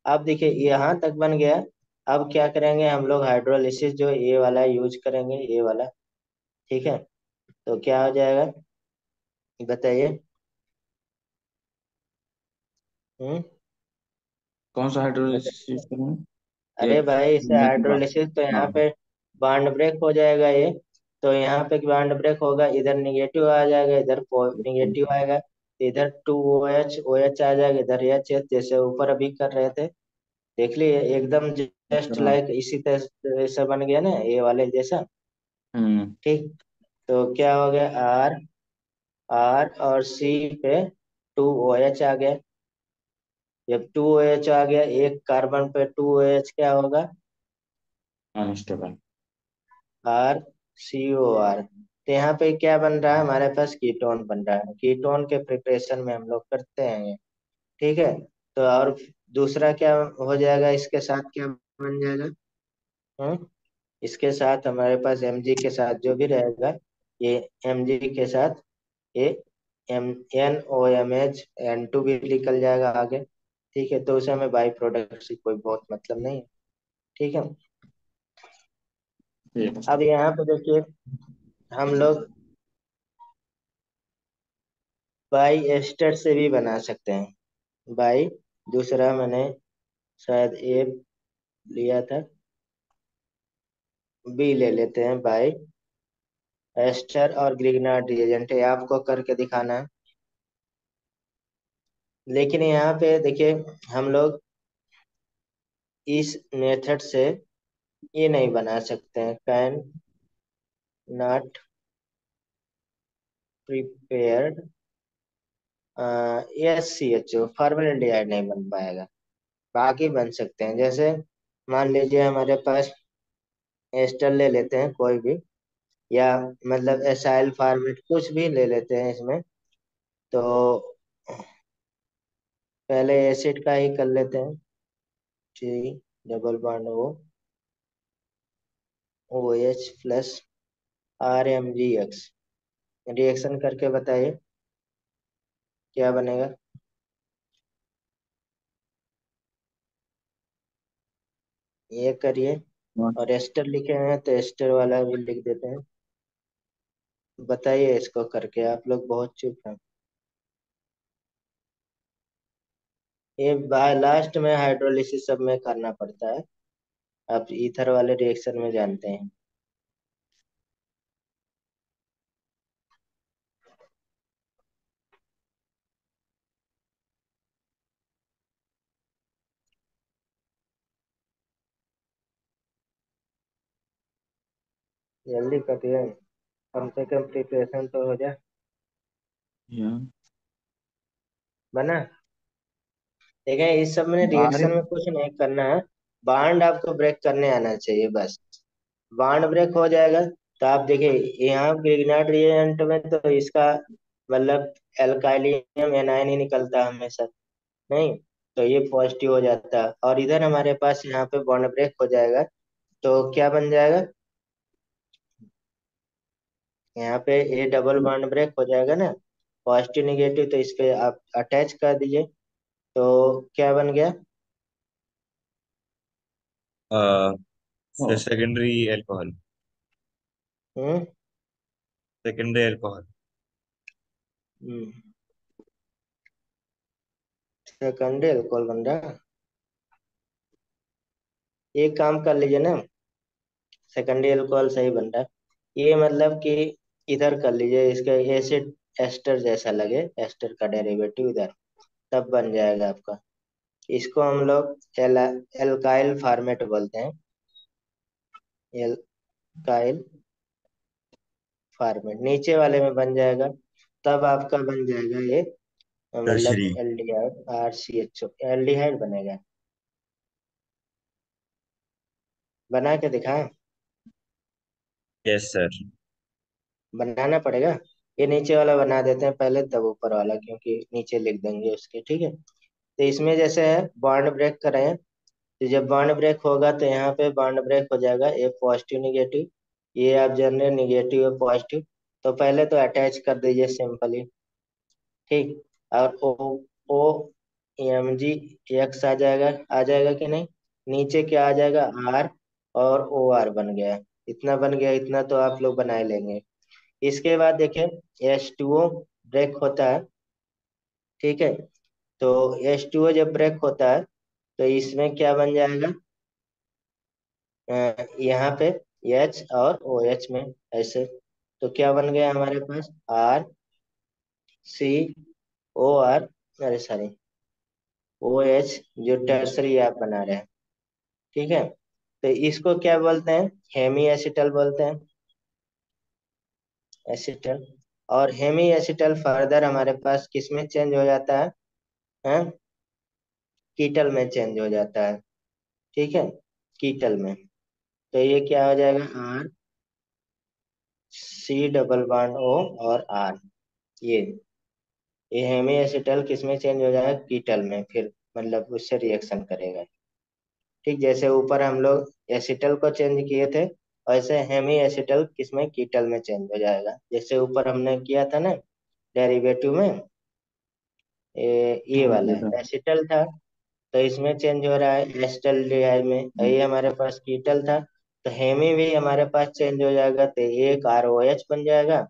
अब देखिए यहाँ तक बन गया। अब क्या करेंगे हम लोग, हाइड्रोलिसिस जो ये वाला यूज करेंगे, ये वाला। ठीक है। तो क्या हो जाएगा, बताइए। हम्म। कौन सा हाइड्रोलिसिस यूज बताइए। करेंगे? अरे एक भाई इसे मिनट बाद। हाइड्रोलिसिस तो यहाँ हाँ। पे बॉन्ड ब्रेक हो जाएगा ये। तो यहाँ पे बॉन्ड ब्रेक होगा, इधर निगेटिव आ जाएगा, इधर निगेटिव आएगा, इधर two O H O H आ जाएगा, इधर एच एच, जैसे ऊपर अभी कर रहे थे। देख लिए एकदम जस्ट तरह। लाइक इसी तरह से बन गया ना, ये वाले जैसा। हम्म। ठीक। तो क्या हो गया, आर, आर और सी पे टू ओ एच आ गया। जब टू ओ एच आ गया, एक कार्बन पे टू ओ एच क्या होगा, unstable. R C O R. तो यहाँ पे क्या बन रहा है, हमारे पास कीटोन बन रहा है। कीटोन के प्रिपरेशन में हम लोग करते हैं ये। ठीक है। तो और दूसरा क्या हो जाएगा, इसके साथ क्या बन जाएगा। हम्म। इसके साथ हमारे पास एम के साथ जो भी रहेगा, ये एम के साथ ये M N O M H N two भी निकल जाएगा आगे। ठीक है। तो उसे हमें बाई प्रोडक्ट से कोई बहुत मतलब नहीं है। ठीक है। ये अब यहाँ पे देखिए, हम लोग बाई एस्टर से भी बना सकते हैं। बाई, दूसरा मैंने शायद ए लिया था, बी ले लेते हैं। बाई एस्टर और ग्रिग्नार्ड रिएजेंट है, आपको करके दिखाना है। लेकिन यहाँ पे देखिए, हम लोग इस मेथड से ये नहीं बना सकते हैं, can not prepared S C H O, formaldehyde नहीं बन पाएगा। बाकी बन सकते हैं, जैसे मान लीजिए हमारे पास एस्टर ले लेते हैं कोई भी, या मतलब एसाइल फॉर्मेट कुछ भी ले लेते हैं इसमें। तो पहले एसिड का ही कर लेते हैं। T double bond O H plus R M G X, reaction करके बताइए क्या बनेगा। ये करिए। और एस्टर लिखे हैं तो एस्टर वाला भी लिख देते हैं। बताइए इसको करके, आप लोग बहुत चुप हैं। ये लास्ट में हाइड्रोलिसिस सब में करना पड़ता है, आप ईथर वाले रिएक्शन में जानते हैं। जल्दी करिए, कम से कम प्रिपरेशन तो हो जाए। या बना। ठीक है, इस सब में बाहर रिएक्शन में कुछ नहीं करना है, बॉन्ड आपको ब्रेक करने आना चाहिए बस। बॉन्ड ब्रेक हो जाएगा। तो आप देखिए, यहाँ ग्रिग्नार्ड रिएजेंट में तो इसका मतलब एल्काइलियम एनायन ही निकलता है हमेशा, नहीं। तो ये पॉजिटिव हो जाता है, और इधर हमारे पास यहाँ पे बॉन्ड ब्रेक हो जाएगा। तो क्या बन जाएगा, यहाँ पे ये डबल बॉन्ड ब्रेक हो जाएगा ना, पॉजिटिव निगेटिव, तो इस पे आप अटैच कर दीजिए। तो क्या बन गया, हो। Secondary alcohol. Hmm. Secondary alcohol. Hmm, secondary alcohol बन रहा है। एक काम कर लीजिए ना, सेकेंडरी अल्कोहल सही बन रहा है, ये मतलब कि इधर कर लीजिए, इसका एसिड एस्टर जैसा लगे, एस्टर का डेरिवेटिव इधर, तब बन जाएगा आपका। इसको हम लोग एल्काइल फॉर्मेट बोलते हैं, एल्काइल फॉर्मेट नीचे वाले में बन जाएगा। तब आपका बन जाएगा ये, मतलब tertiary. Aldehyde R C H O, aldehyde बनेगा। बना के दिखाएं। Yes sir. बनाना पड़ेगा। ये नीचे वाला बना देते हैं पहले, तब ऊपर वाला, क्योंकि नीचे लिख देंगे उसके। ठीक है। तो इसमें जैसे है बॉन्ड ब्रेक करें, तो जब बॉन्ड ब्रेक होगा तो यहाँ पे बॉन्ड ब्रेक हो जाएगा, ये पॉजिटिव निगेटिव, ये आप जान रहे निगेटिव और पॉजिटिव। तो पहले तो अटैच कर दीजिए सिंपली। ठीक। और ओ ओ एम जी एक्स आ जाएगा कि नहीं? नीचे क्या आ जाएगा? आर और ओ आर बन गया। इतना बन गया, इतना तो आप लोग बना ही लेंगे। इसके बाद देखिए एच टू ओ ब्रेक होता है। ठीक है। तो एच टू ओ जब ब्रेक होता है तो इसमें क्या बन जाएगा? यहाँ पे एच और ओ एच में ऐसे। तो क्या बन गया हमारे पास? आर सी ओ आर, अरे सॉरी, ओ एच, जो टर्सरी आप बना रहे हैं। ठीक है। तो इसको क्या बोलते हैं? हेमी एसिटल बोलते हैं। एसिटल। और हेमी एसिटल फर्दर हमारे पास किस में चेंज हो जाता है? हैं? कीटल में चेंज हो जाता है। ठीक है। कीटल में। तो ये क्या हो जाएगा? R C double bond O और आर। ये ये हेमी एसिटल किस में चेंज हो जाएगा? कीटल में। फिर मतलब उससे रिएक्शन करेगा। ठीक, जैसे ऊपर हम लोग एसिटल को चेंज किए थे, वैसे हेमी एसिटल किसमें? कीटल में चेंज हो जाएगा। जैसे ऊपर हमने किया था ना डेरिवेटिव में, ये हाँ वाला ये था। एसिटल था, तो इसमें चेंज हो रहा है एसिटल्डिहाइड में। ये हमारे पास कीटल था, तो हेमी भी हमारे पास चेंज हो जाएगा, तो एक आर ओ एच बन जाएगा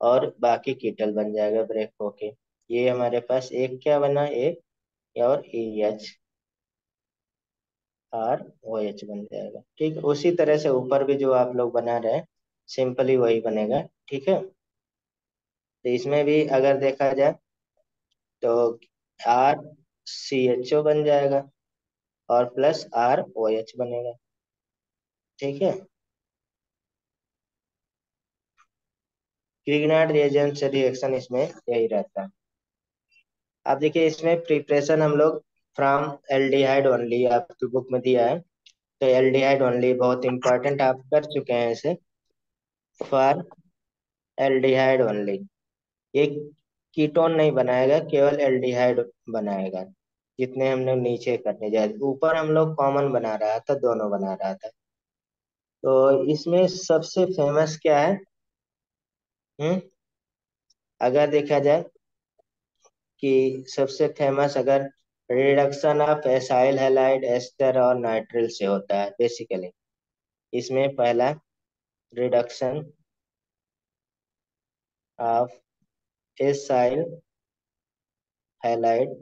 और बाकी कीटल बन जाएगा ब्रेक होके। ये हमारे पास एक क्या बना? एक और E H, R O H बन जाएगा। ठीक, उसी तरह से ऊपर भी जो आप लोग बना रहे हैं सिंपली वही बनेगा। ठीक है। तो इसमें भी अगर देखा जाए तो आर सी एच ओ बन जाएगा और प्लस आर ओ एच बनेगा। ठीक है। ग्रिग्नार्ड रिएजेंट से रिएक्शन इसमें यही रहता है। अब देखिए इसमें प्रिपरेशन हम लोग फ्रॉम एल्डिहाइड ओनली आपकी बुक में दिया है। तो एल्डिहाइड ओनली बहुत इंपॉर्टेंट, आप कर चुके हैं इसे। फॉर एल्डिहाइड ओनली, ये कीटोन नहीं बनाएगा, केवल एल्डिहाइड बनाएगा। जितने हमने नीचे करने जाए, ऊपर हम लोग कॉमन बना रहा था, दोनों बना रहा था। तो इसमें सबसे फेमस क्या है? हम्म अगर देखा जाए कि सबसे फेमस, अगर reduction of acyl halide ester और नाइट्रिल से होता है बेसिकली। इसमें पहला reduction of acyl halide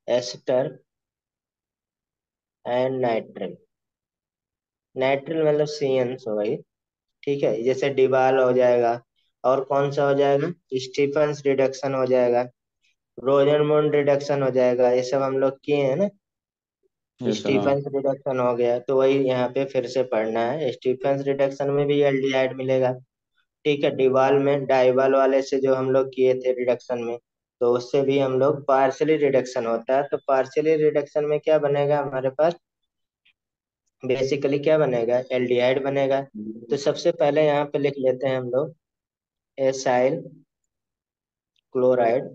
ester and nitrile. Nitrile मतलब सी एन हो गई। ठीक है, जैसे डिबाल हो जाएगा। और कौन सा हो जाएगा? स्टीफंस रिडक्शन हो जाएगा, रोजरमोंड रिडक्शन हो जाएगा। ये सब हम लोग किए हैं ना। यस सर, हाँ। स्टीफंस रिडक्शन हो गया, तो वही यहाँ पे फिर से पढ़ना है। स्टीफंस रिडक्शन में भी एल्डिहाइड मिलेगा। ठीक है। डिबाल में डाइबाल वाले से जो हम लोग किए थे रिडक्शन में, तो उससे भी हम लोग पार्शली रिडक्शन होता है। तो पार्शली रिडक्शन में क्या बनेगा हमारे पास? बेसिकली क्या बनेगा? एल्डिहाइड बनेगा। तो सबसे पहले यहाँ पे लिख लेते हैं हम लोग acyl chloride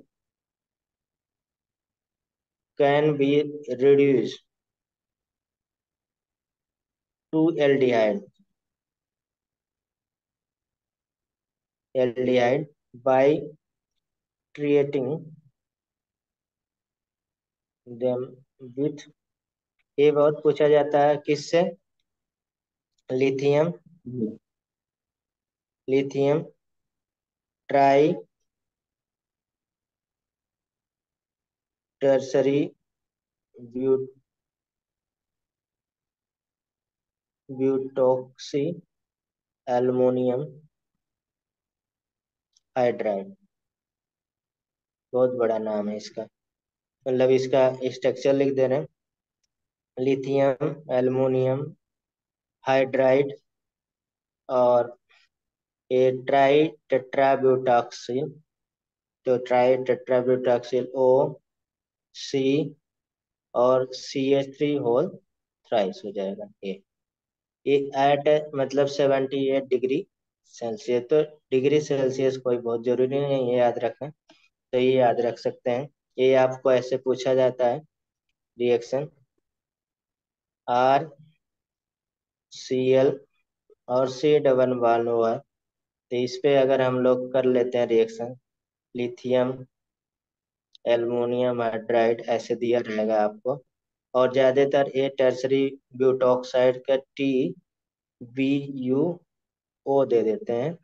can be reduce to aldehyde, aldehyde by treating them with, ये बहुत पूछा जाता है किससे? Lithium, lithium tri tertiary butoxy aluminium hydride. बहुत बड़ा नाम है इसका, मतलब इसका स्ट्रक्चर लिख दे रहे हैं। लिथियम एल्युमिनियम हाइड्राइड और ये ट्राई टेट्राब्यूटॉक्सिल। तो ट्राई टेट्राब्यूटॉक्सिल ओ सी और C H three whole thrice हो जाएगा। ये एट मतलब 78 डिग्री सेल्सियस। तो डिग्री सेल्सियस कोई बहुत जरूरी नहीं है याद रखना, तो ये याद रख सकते हैं। ये आपको ऐसे पूछा जाता है रिएक्शन आर सी एल और सी डबल बॉन्ड हुआ तो इस पे अगर हम लोग कर लेते हैं रिएक्शन, लिथियम एल्युमिनियम हाइड्राइड ऐसे दिया रहेगा आपको, और ज्यादातर ये टर्सरी ब्यूटॉक्साइड का टी बी यू ओ दे देते हैं,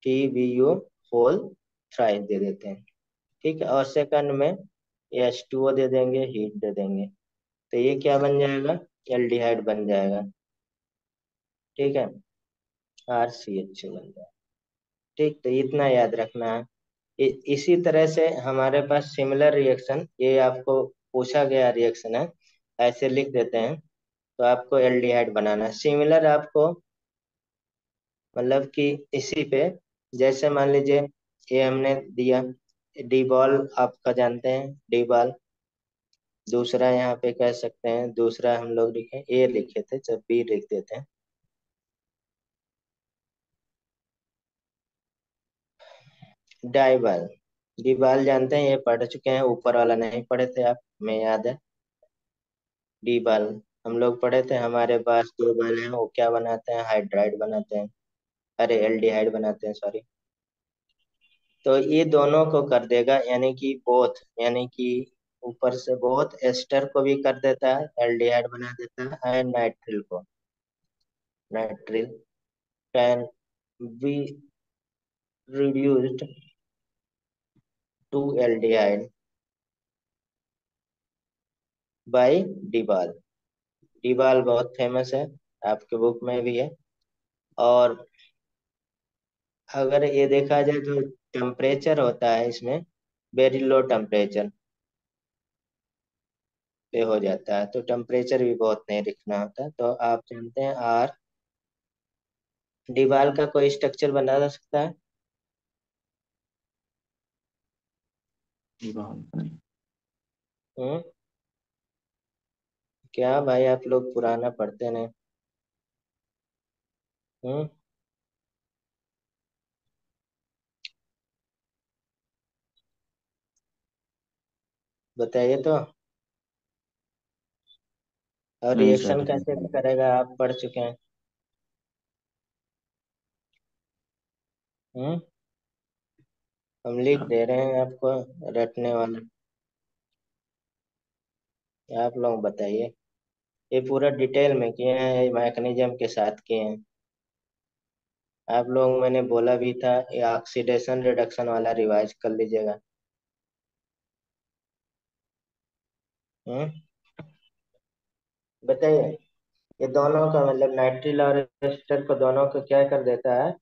T B U whole thrice दे देते हैं। ठीक है, और सेकंड में एच टू ओ दे देंगे, हीट दे देंगे, तो ये क्या बन जाएगा, एल्डिहाइड बन जाएगा। ठीक है, आर सी एच बन जाएगा। ठीक, तो इतना याद रखना है। इसी तरह से हमारे पास सिमिलर रिएक्शन, ये आपको पूछा गया रिएक्शन है, ऐसे लिख देते हैं, तो आपको एल्डिहाइड बनाना है। सिमिलर आपको मतलब कि इसी पे, जैसे मान लीजिए ये हमने दिया डीबॉल, आपका जानते हैं डीबॉल। दूसरा यहाँ पे कह सकते हैं, दूसरा हम लोग लिखे ए लिखे थे, जब बी लिख देते हैं डाइबल। डीबॉल जानते हैं, ये पढ़ चुके हैं, ऊपर वाला नहीं पढ़े थे आप, हमें याद है। डीबॉल हम लोग पढ़े थे, हमारे पास दो बल हैं, वो क्या बनाते हैं, हाइड्राइड बनाते हैं, अरे एल्डिहाइड बनाते हैं, सॉरी। तो ये दोनों को कर देगा, यानी कि बोथ, यानी कि ऊपर से बोथ एस्टर को भी कर देता है, एल्डिहाइड बना देता है, एंड नाइट्रिल को, nitrile can be reduced to aldehyde by DIBAL. DIBAL बहुत फेमस है, आपके बुक में भी है। और अगर ये देखा जाए तो टेम्परेचर होता है इसमें वेरी लो टेम्परेचर पे हो जाता है, तो टेम्परेचर भी बहुत नहीं लिखना होता। तो आप जानते हैं आर, दीवार का कोई स्ट्रक्चर बना जा सकता है। हम्म, क्या भाई आप लोग पुराना पढ़ते नहीं। हम्म, बताइए तो। और नहीं रिएक्शन सर। कैसे करेगा, आप पढ़ चुके हैं। हम्म, हम लिख दे रहे हैं आपको, रटने वाला। आप लोग बताइए, ये पूरा डिटेल में किए हैं, मैकेनिज्म के साथ किए हैं। आप लोग मैंने बोला भी था, ये ऑक्सीडेशन रिडक्शन वाला रिवाइज कर लीजिएगा। हम्म, बताइए। ये दोनों का मतलब नाइट्रिल और एस्टर को, दोनों को क्या कर देता है,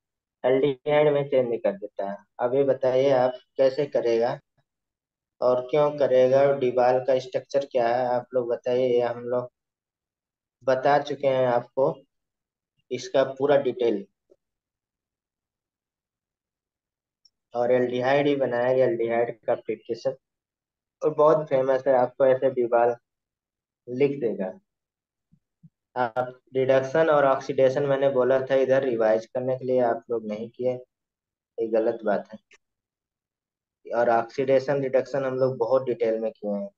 एल्डिहाइड में चेंज कर देता है। अभी बताइए आप कैसे करेगा और क्यों करेगा, और डिबाल का स्ट्रक्चर क्या है, आप लोग बताइए। ये हम लोग बता चुके हैं आपको, इसका पूरा डिटेल। और एल्डिहाइड ही बनाया, एल्डिहाइड का प्रिक्वेशन, और बहुत फेमस है, आपको ऐसे डिबाल लिख देगा। आप रिडक्शन और ऑक्सीडेशन मैंने बोला था इधर रिवाइज करने के लिए, आप लोग नहीं किए, ये गलत बात है। और ऑक्सीडेशन रिडक्शन हम लोग बहुत डिटेल में किए हैं,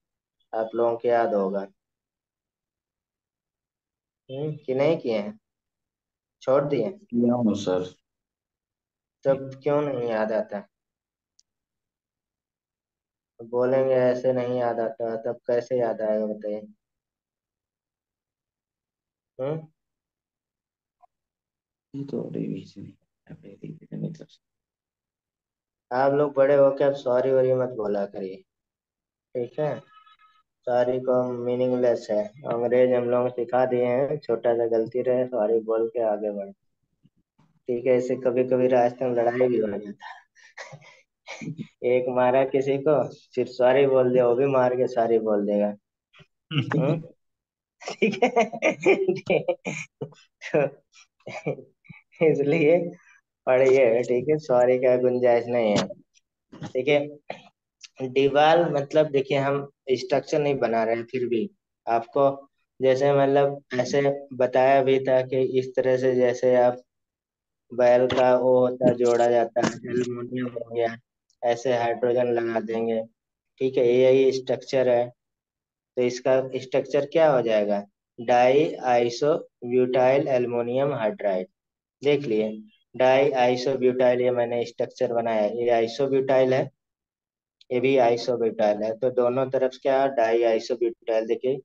आप लोगों को याद होगा। कि नहीं किए हैं, छोड़ दिए। किया हूँ सर। तब क्यों नहीं याद आता, तो बोलेंगे ऐसे नहीं याद आता, तब कैसे याद आएगा बताइए। हम्म, ये तो रिवीजन अभी रिवीजन नहीं कर सकते। आप लोग बड़े हो के अब सॉरी वॉरी मत बोला करिए, ठीक है। सॉरी को मीनिंगलेस है, अंग्रेज हम लोग सिखा दिए हैं, छोटा सा गलती रहे सॉरी बोल के आगे बढ़े। ठीक है, इससे कभी कभी रास्ते में लड़ाई भी हो जाता है। एक मारा किसी को, फिर सॉरी बोल दिया, वो भी मार के सॉरी बोल देगा। हम्म, ठीक है। तो इसलिए पढ़िए, ठीक है, सॉरी का गुंजाइश नहीं है। ठीक है, दीवार मतलब देखिए, हम स्ट्रक्चर नहीं बना रहे हैं, फिर भी आपको जैसे मतलब ऐसे बताया भी था कि इस तरह से, जैसे आप बैल का वो होता है, जोड़ा जाता है, एल्युमिनियम हो गया, ऐसे हाइड्रोजन लगा देंगे। ठीक है, यही स्ट्रक्चर है। तो इसका स्ट्रक्चर क्या हो जाएगा, diisobutyl aluminium hydride. देख लिए, डाई आइसोब्यूटाइल, ये मैंने स्ट्रक्चर बनाया है, ये आइसोब्यूटाइल है, ये भी आइसोब्यूटाइल है, तो दोनों तरफ क्या डाई आइसोब्यूटाइल, देखिए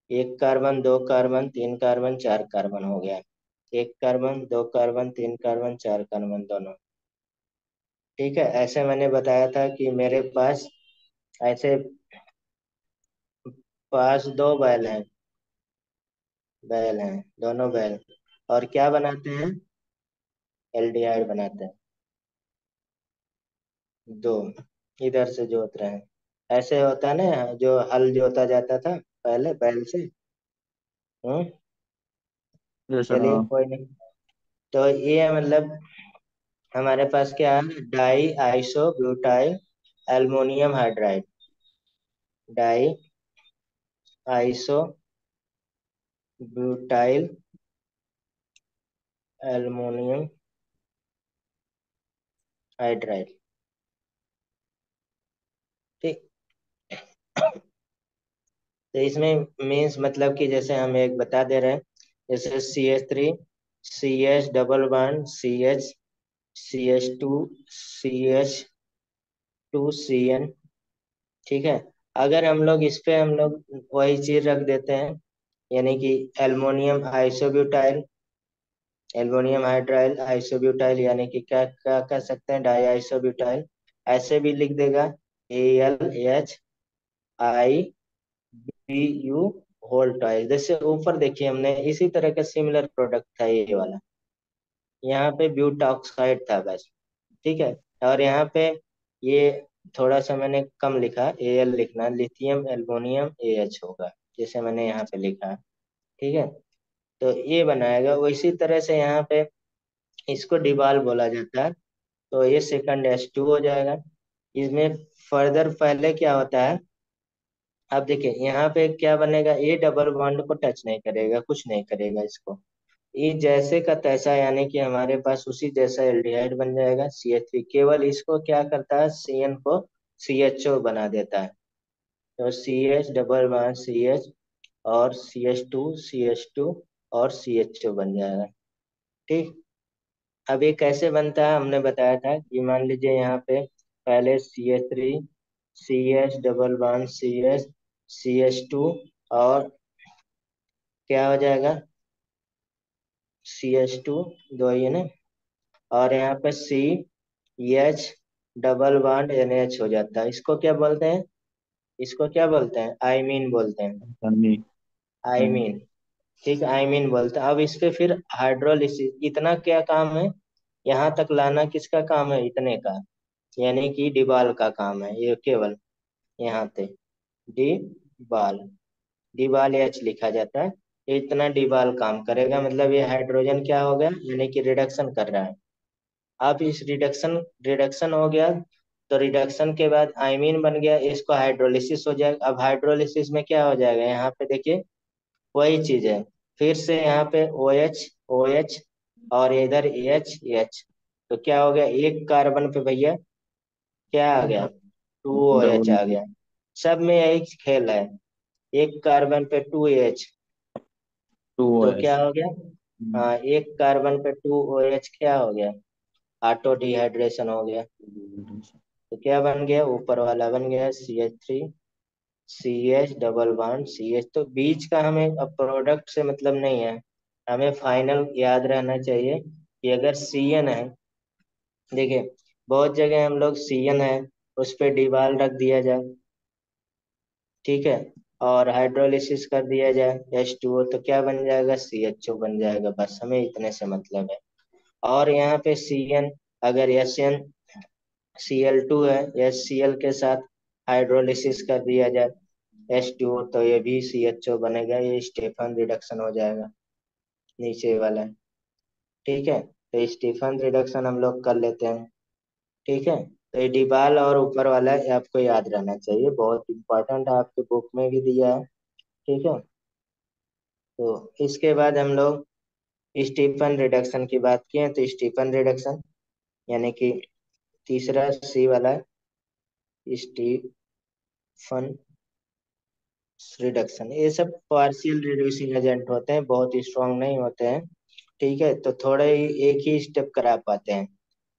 एक कार्बन, दो कार्बन, तीन कार्बन, चार कार्बन हो गया, एक कार्बन, दो कार्बन, तीन कार्बन, चार कार्बन दोनों। ठीक है, ऐसे मैंने बताया था कि मेरे पास ऐसे पास दो बैल हैं, दोनों बैल, और क्या बनाते हैं, एल्डिहाइड बनाते हैं, दो, इधर से जोत रहे हैं, ऐसे होता है ना जो हल जोता जाता था पहले बैल से। हम्म। यस सर, चलिए हाँ। कोई नहीं, तो ये मतलब हमारे पास क्या है, diisobutyl aluminium hydride, diisobutyl aluminium hydride. ठीक। तो इसमें मीन्स मतलब कि जैसे हम एक बता दे रहे हैं, जैसे CH3 CH double bond CH2 ठीक है। अगर हम लोग इस पे हम लोग वही चीज रख देते हैं, यानी कि aluminium isobutyl aluminium hydryl isobutyl, यानी कि क्या क्या कह सकते हैं, डाई आइसोब्यूटाइल, ऐसे भी लिख देगा AlHIBu होल टाइल, जैसे ऊपर देखिए हमने इसी तरह का सिमिलर प्रोडक्ट था ये वाला, यहाँ पे ब्यूट ऑक्साइड था बस। ठीक है, और यहाँ पे ये थोड़ा सा मैंने कम लिखा, Al लिखना, लिथियम एल्युमिनियम AH होगा, जैसे मैंने यहाँ पे लिखा है। ठीक है, तो ये बनाएगा उसी तरह से यहाँ पे, इसको डिबाल बोला जाता है, तो ये सेकंड H2 हो जाएगा। इसमें फर्दर पहले क्या होता है, अब देखिए यहाँ पे क्या बनेगा, ये डबल बॉन्ड को टच नहीं करेगा, कुछ नहीं करेगा इसको, ये जैसे का तैसा, यानी कि हमारे पास उसी जैसा एल्डिहाइड बन जाएगा CH3, केवल इसको क्या करता है, CN को CHO बना देता है, तो CH डबल बॉन्ड CH और CH2 और CHO बन जाएगा। ठीक। अब ये कैसे बनता है, हमने बताया था कि मान लीजिए यहाँ पे पहले CH3 CH double bond CH और क्या हो जाएगा, CH2, दो ही है ना, और यहाँ पे CH डबल बॉन्ड NH हो जाता है, इसको क्या बोलते हैं, इसको क्या बोलते हैं, आईमीन बोलते हैं, नहीं। नहीं। आईमीन। ठीक, आईमीन बोलते हैं। अब इस पे फिर हाइड्रोलिसिस, इतना क्या काम है, यहाँ तक लाना किसका काम है, इतने का, यानी कि डिबाल का काम है ये, केवल यहाँ पे डिबाल, डिबाल एच लिखा जाता है, ये इतना डिबाल काम करेगा, मतलब ये हाइड्रोजन क्या हो गया, यानी कि रिडक्शन कर रहा है। अब इस रिडक्शन रिडक्शन हो गया, तो रिडक्शन के बाद आइमीन बन गया, इसको हाइड्रोलिसिस हो जाएगा। अब हाइड्रोलिसिस में क्या हो जाएगा, यहाँ पे देखिए वही चीज है, फिर से यहाँ पे OH और इधर एच, तो क्या हो गया, एक कार्बन पे भैया क्या आ गया, 2OH डबल। आ गया। सब में यही खेल है, एक कार्बन पे 2H, टू तो एस। क्या हो गया, हाँ एक कार्बन पे 2OH क्या हो गया, ऑटो डिहाइड्रेशन हो गया, तो क्या बन गया, ऊपर वाला बन गया CH3 CH double bond CH, तो बीच का हमें अब प्रोडक्ट से मतलब नहीं है, हमें फाइनल याद रहना चाहिए कि अगर CN है, देखिए बहुत जगह हम लोग CN है उस पे डिबाल रख दिया जाए, ठीक है, और हाइड्रोलिसिस कर दिया जाए H2O, तो क्या बन जाएगा, CHO बन जाएगा, बस हमें इतने से मतलब है। और यहाँ पे CN, अगर SnCl2 है, HCl के साथ हाइड्रोलिसिस कर दिया जाए H2O, तो ये भी CHO बनेगा, ये स्टेफन रिडक्शन हो जाएगा, नीचे वाला। ठीक है, तो स्टीफन रिडक्शन हम लोग कर लेते हैं। ठीक है, तो ये डिबाल और ऊपर वाला ये आपको याद रहना चाहिए, बहुत इंपॉर्टेंट है, आपके बुक में भी दिया है। ठीक है, तो इसके बाद हम लोग स्टीफन रिडक्शन की बात किए, तो स्टीफन रिडक्शन यानी कि तीसरा C वाला, स्टीफन रिडक्शन, ये सब पार्शियल रिड्यूसिंग एजेंट होते हैं, बहुत स्ट्रांग नहीं होते हैं। ठीक है, तो थोड़े ही एक ही स्टेप करा पाते हैं।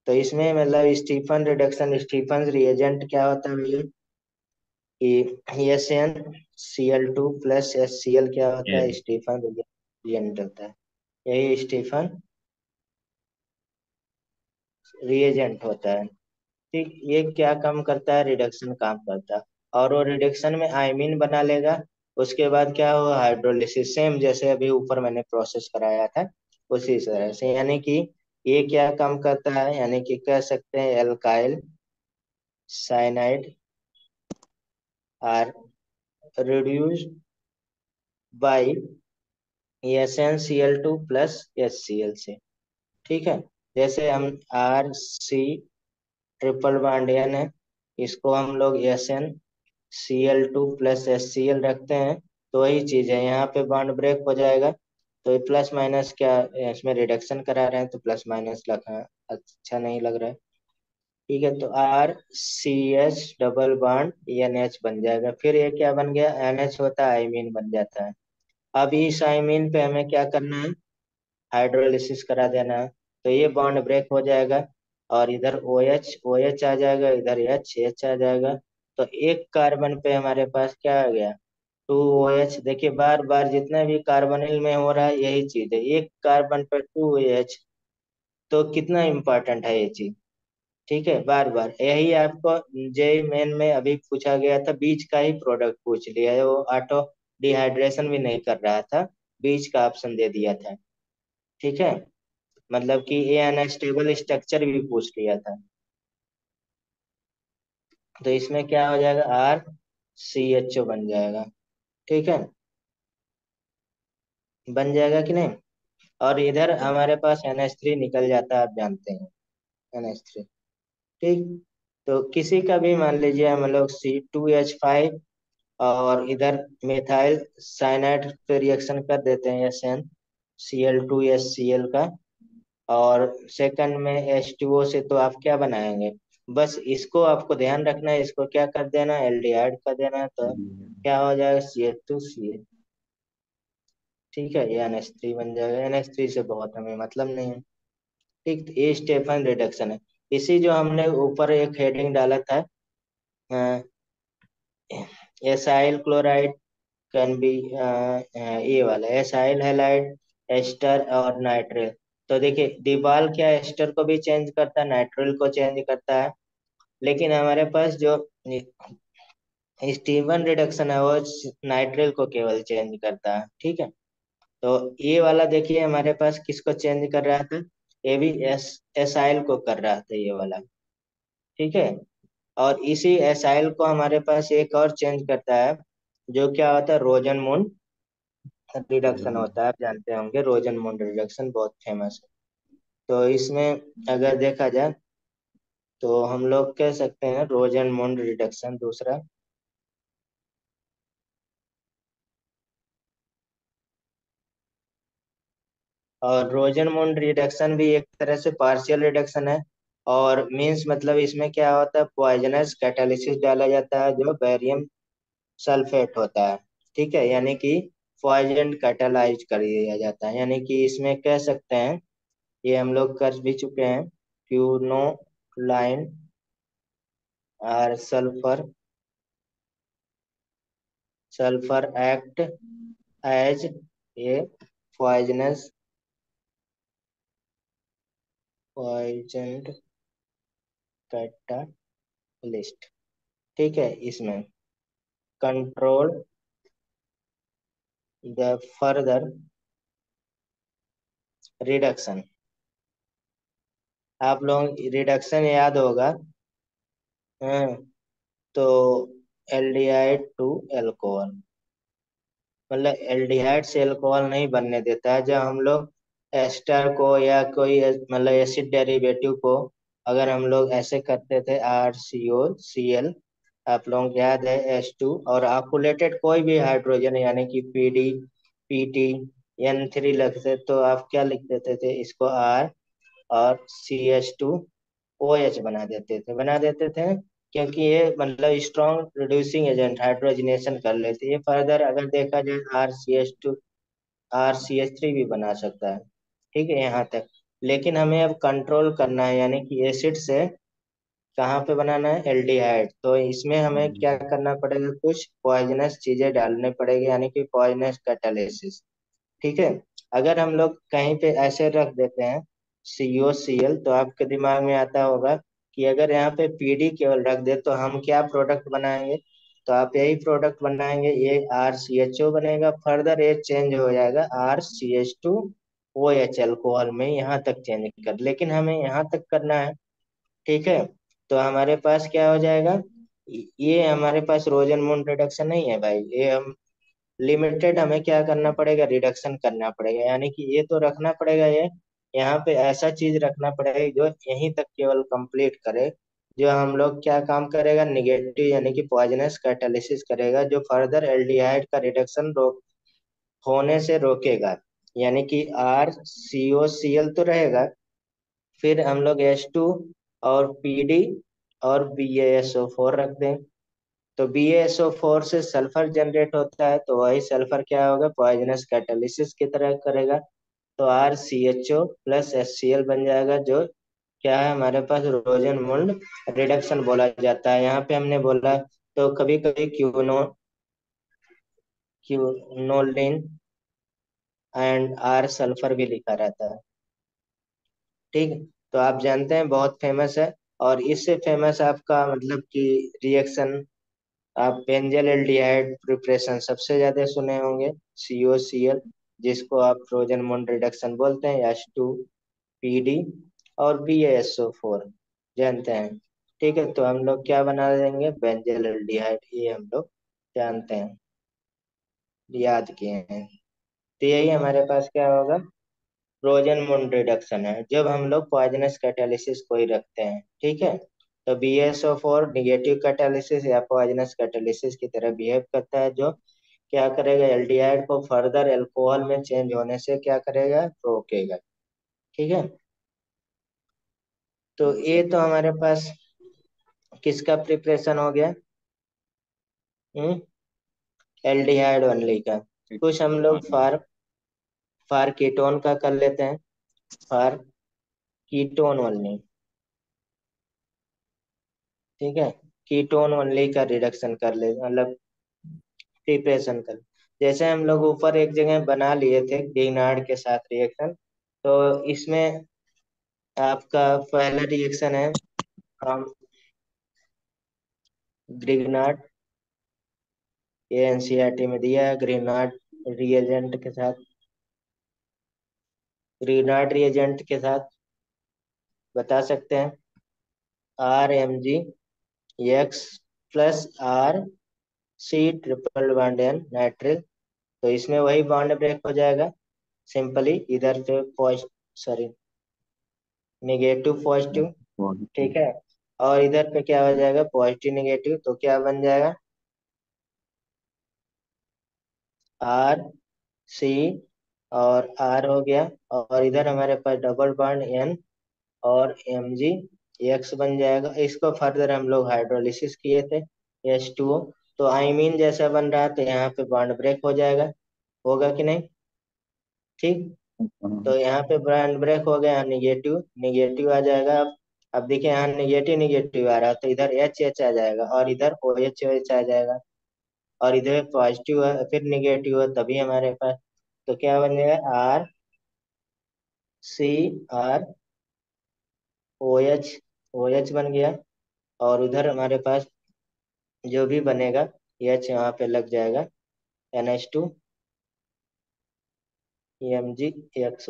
तो इसमें मतलब स्टीफन रिडक्शन, स्टीफन रिएजेंट क्या होता है भैया कि SnCl2 + HCl क्या होता है, yes, स्टीफन रिएजेंट होता है। यही स्टीफन रिएजेंट होता है। ठीक, ये क्या काम करता है, रिडक्शन काम करता है। और वो रिडक्शन में आयमीन बना लेगा। उसके बाद क्या होगा, हाइड्रोलिसिस, सेम जैसे अभी ऊपर मैंने प्रोसेस कराया था उसी तरह से। यानी कि ये क्या काम करता है, यानी कि कह सकते हैं alkyl cyanide are reduced by SnCl2 + HCl से। ठीक है, जैसे हम RC ट्रिपल बॉन्ड N है, इसको हम लोग SnCl2 + HCl रखते हैं, तो वही चीज है, यहाँ पे बॉन्ड ब्रेक हो जाएगा। तो ये प्लस माइनस क्या, इसमें रिडक्शन करा रहे हैं तो प्लस माइनस लिखा अच्छा नहीं लग रहा है। ठीक है, तो RCH डबल बॉन्ड NH बन जाएगा। फिर ये क्या बन गया, NH होता है, आइमीन बन जाता है। अब इस आइमीन पे हमें क्या करना है, हाइड्रोलिसिस करा देना है। तो ये बॉन्ड ब्रेक हो जाएगा और इधर OH आ जाएगा, इधर H आ जाएगा। तो एक कार्बन पे हमारे पास क्या आ गया, 2OH। देखिए बार बार जितना भी कार्बोनिल में हो रहा है यही चीज है, एक कार्बन पर 2OH। तो कितना इंपॉर्टेंट है ये चीज। ठीक है, बार बार यही आपको जेई मेन में अभी पूछा गया था, बीच का ही प्रोडक्ट पूछ लिया है, वो ऑटो डिहाइड्रेशन भी नहीं कर रहा था, बीच का ऑप्शन दे दिया था। ठीक है, मतलब कि ये अनस्टेबल स्ट्रक्चर भी पूछ लिया था। तो इसमें क्या हो जाएगा, RCHO बन जाएगा। ठीक है, बन जाएगा कि नहीं। और इधर हमारे पास NH3 निकल जाता है, आप जानते हैं NH3। ठीक, तो किसी का भी मान लीजिए हम लोग C2H5 और इधर मिथाइल साइनाइड पे रिएक्शन कर देते हैं SnCl2HCl का। और सेकंड में H2O से तो आप क्या बनाएंगे, बस इसको आपको ध्यान रखना है, इसको क्या कर देना, एल्डिहाइड कर देना है, तो क्या हो जाएगा, CH2Cl। ठीक है, ये NH3 बन जाएगा। NH3 से बहुत हमें मतलब नहीं है। ठीक, तो ये स्टेफन रिडक्शन है। इसी जो हमने ऊपर एक हेडिंग डाला था, एसाइल क्लोराइड कैन बी, ये वाला एसाइल हैलाइड एस्टर और नाइट्रिल। तो देखिए डिबाल क्या एस्टर को भी चेंज करता है, नाइट्रिल को चेंज करता है, लेकिन हमारे पास जो स्टीवन रिडक्शन है वो नाइट्रिल को केवल चेंज करता है। ठीक है, तो ये वाला देखिए हमारे पास किसको चेंज कर रहा था, ये भी एसाइल को कर रहा था ये वाला। ठीक है, और इसी एसाइल को हमारे पास एक और चेंज करता है, जो क्या होता है, रोजन रिडक्शन होता है। आप जानते होंगे रोजन मून रिडक्शन बहुत फेमस है। तो इसमें अगर देखा जाए तो हम लोग कह सकते हैं रोजन मून रिडक्शन दूसरा। और रोजन मून रिडक्शन भी एक तरह से पार्शियल रिडक्शन है। और मींस मतलब इसमें क्या होता है, पॉइजनस कैटालिसिस डाला जाता है जो बैरियम सल्फेट होता है। ठीक है, यानी कि पॉइजन कैटालाइज कर दिया जाता है, यानी कि इसमें कह सकते हैं, ये हम लोग कर भी चुके हैं, क्यूनोलाइन और sulphur sulphur act as a poisonous poison catalyst. ठीक है, इसमें कंट्रोल द फर्दर रिडक्शन। आप लोग रिडक्शन याद होगा, हाँ, तो एल्डिहाइड टू एल्कोहल, मतलब एल्डिहाइड से अल्कोहल नहीं बनने देता है। जब हम लोग एस्टर को या कोई मतलब एसिड डेरिवेटिव को अगर हम लोग ऐसे करते थे RCOCl, आप लोग याद है H2 और आकुलेटेड कोई भी हाइड्रोजन यानी कि PD PT लिखते तो आप क्या लिख देते थे, इसको R और CH2OH बना देते थे, क्योंकि ये मतलब स्ट्रॉन्ग रिड्यूसिंग एजेंट हाइड्रोजनेशन कर लेते हैं। ये फर्दर अगर देखा जाए RCH2 RCH3 भी बना सकता है। ठीक है यहाँ तक। लेकिन हमें अब कंट्रोल करना है, यानी कि एसिड से कहाँ पे बनाना है, एल्डिहाइड। तो इसमें हमें क्या करना पड़ेगा, कुछ पॉइजनस चीजें डालने पड़ेगी, यानी कि पॉइजनस कैटालिसिस। ठीक है। अगर हम लोग कहीं पे ऐसे रख देते हैं COCl, तो आपके दिमाग में आता होगा कि अगर यहाँ पे PD केवल रख दे तो हम क्या प्रोडक्ट बनाएंगे। तो आप यही प्रोडक्ट बनाएंगे, ये RCHO बनेगा, फर्दर ये चेंज हो जाएगा RCH2OH अल्कोहल में, यहाँ तक चेंज कर, लेकिन हमें यहाँ तक करना है। ठीक है। तो हमारे पास क्या हो जाएगा, ये हमारे पास रोजन मून रिडक्शन नहीं है भाई, ये हम लिमिटेड, हमें क्या करना पड़ेगा, रिडक्शन करना पड़ेगा, यानी कि ये तो रखना पड़ेगा, ये यहाँ पे ऐसा चीज रखना पड़ेगा जो यहीं तक केवल कंप्लीट करे, जो हम लोग क्या काम करेगा, निगेटिव यानी कि पॉइजनस कैटालिसिस करेगा, जो फर्दर एल्डिहाइड का रिडक्शन रोक होने से रोकेगा। यानी कि RCOCl तो रहेगा, फिर हम लोग H2 और PD और BaSO4 रख दें। तो BaSO4 से सल्फर जनरेट होता है, तो वही सल्फर क्या होगा, पॉइजनस कैटालिसिस की तरह करेगा। तो RCHO प्लस HCl बन जाएगा, जो क्या है हमारे पास, रोजन मूल्ड रिडक्शन बोला जाता है। यहाँ पे हमने बोला, तो कभी कभी क्यूनोलिन एंड R सल्फर भी लिखा रहता है। ठीक है। तो आप जानते हैं बहुत फेमस है। और इससे फेमस आपका मतलब कि रिएक्शन, आप बेंजल एल्डिहाइड प्रिपरेशन सबसे ज्यादा सुने होंगे, COCl, जिसको आप फ्रोजन मून रिडक्शन बोलते हैं, H2PD और BaSO4 जानते हैं। ठीक है। तो हम लोग क्या बना देंगे, बेंजल एल्डिहाइड, ये हम लोग जानते हैं, याद किए हैं। तो यही हमारे पास क्या होगा, फ्रोजन मून रिडक्शन है, जब हम लोग पॉइजनस कैटालिसिस को ही रखते हैं। ठीक है। तो BaSO4 निगेटिव कैटालिसिस या पॉइजनस कैटालिसिस की तरह बिहेव करता है, जो क्या करेगा, एल्डिहाइड को फर्दर अल्कोहल में चेंज होने से क्या करेगा, रोकेगा। ठीक है। तो ये तो हमारे पास किसका प्रिपरेशन हो गया, एल्डिहाइड ओनली का। कुछ हम लोग फार कीटोन का कर लेते हैं, फार कीटोन ओनली। ठीक है। कीटोन ओनली का रिडक्शन कर ले, मतलब प्रिपरेशन कर, जैसे हम लोग ऊपर एक जगह बना लिए थे ग्रीनार्ड के साथ रिएक्शन। तो इसमें आपका पहला रिएक्शन है हम ग्रीनार्ड, ये NCERT में दिया है, ग्रीनार्ड रिएजेंट के साथ, ग्रीनार्ड रिएजेंट के साथ बता सकते हैं RMgX plus RC triple bond N nitrile. तो इसमें वही बॉन्ड ब्रेक हो जाएगा सिंपली, इधर से पॉजिटिव, सॉरी, निगेटिव पॉजिटिव। ठीक है। और इधर पे क्या हो जाएगा, पॉजिटिव निगेटिव, तो क्या बन जाएगा, RC और R हो गया, और इधर हमारे पास डबल बॉन्ड N और Mg बन जाएगा। इसको फर्दर हम लोग हाइड्रोलिसिस किए थे, H2O। तो आइमीन जैसा बन रहा है, तो यहाँ पे बॉन्ड ब्रेक हो जाएगा, होगा कि नहीं। ठीक। तो यहाँ पे बॉन्ड ब्रेक हो गया, निगेटिव निगेटिव आ जाएगा। अब देखिए यहाँ निगेटिव निगेटिव आ रहा है, तो इधर H आ जाएगा, और इधर OH आ जाएगा, और इधर पॉजिटिव है फिर निगेटिव है, तभी हमारे पास तो क्या बन जाएगा, RCr OH बन गया। और उधर हमारे पास जो भी बनेगा, H यहाँ पे लग जाएगा, NH2 Mg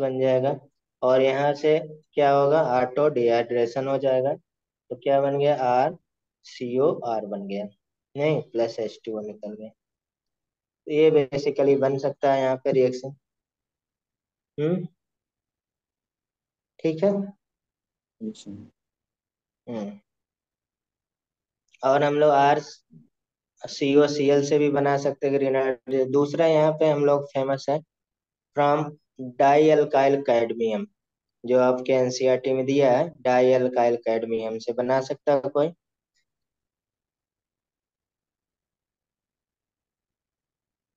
बन जाएगा। और यहाँ से क्या होगा, ऑटो डिहाइड्रेशन हो जाएगा, तो क्या बन गया, RCOR बन गया, नहीं प्लस H2O निकल गया। तो ये बेसिकली बन सकता है यहाँ पे रिएक्शन। ठीक है। हम्म। और हम लोग RCOCl से भी बना सकते हैं ग्रेनाइड। दूसरा यहाँ पे हम लोग फेमस है, फ्रॉम डाई अल्काइल कैडमियम, जो आपके NCERT में दिया है, डाई अल्काइल कैडमियम से बना सकता है कोई,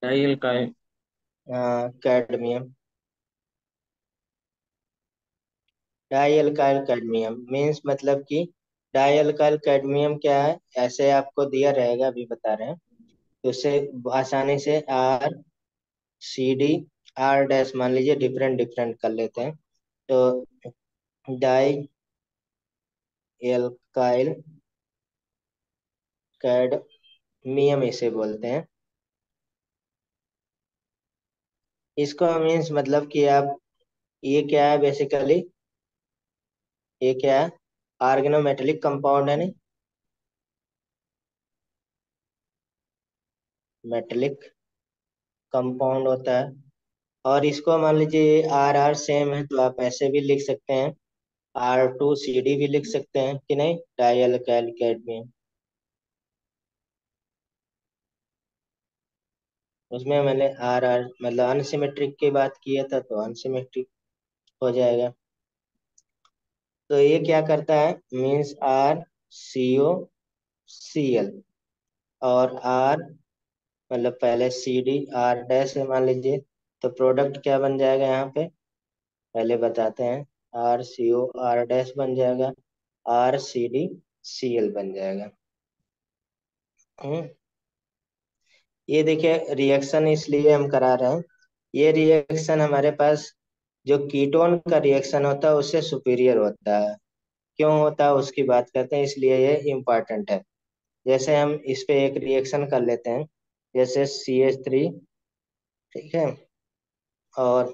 डाइल का है। Cadmium. Die alkyl cadmium means मतलब कि डाई अल्काइल कैडमियम क्या है, ऐसे आपको दिया रहेगा, अभी बता रहे हैं। तो उससे आसानी से R C D R dash मान लीजिए, डिफरेंट डिफरेंट कर लेते हैं। तो डाई एल्काइल कैडमियम इसे बोलते हैं। इसको मीन्स मतलब कि आप, ये क्या है बेसिकली, ये क्या है, ऑर्गेनोमेटेलिक कंपाउंड है, नहीं मेटेलिक कंपाउंड होता है। और इसको मान लीजिए आर आर सेम है, तो आप ऐसे भी लिख सकते हैं, R2CD भी लिख सकते हैं कि नहीं, डाई अल्काइल कैडमियम। उसमें मैंने आर आर मतलब अनसिमेट्रिक की बात किया था, तो अनसिमेट्रिक हो जाएगा। तो ये क्या करता है, मीन्स RCOCl और R मतलब पहले CD R डैश है मान लीजिए, तो प्रोडक्ट क्या बन जाएगा यहाँ पे, पहले बताते हैं। RCOR डैश बन जाएगा, RCDCl बन जाएगा। हम्म ये देखिए रिएक्शन इसलिए हम करा रहे हैं, ये रिएक्शन हमारे पास जो कीटोन का रिएक्शन होता है उससे सुपीरियर होता है। क्यों होता है उसकी बात करते हैं, इसलिए ये इम्पोर्टेंट है। जैसे हम इस पे एक रिएक्शन कर लेते हैं, जैसे CH3, ठीक है, और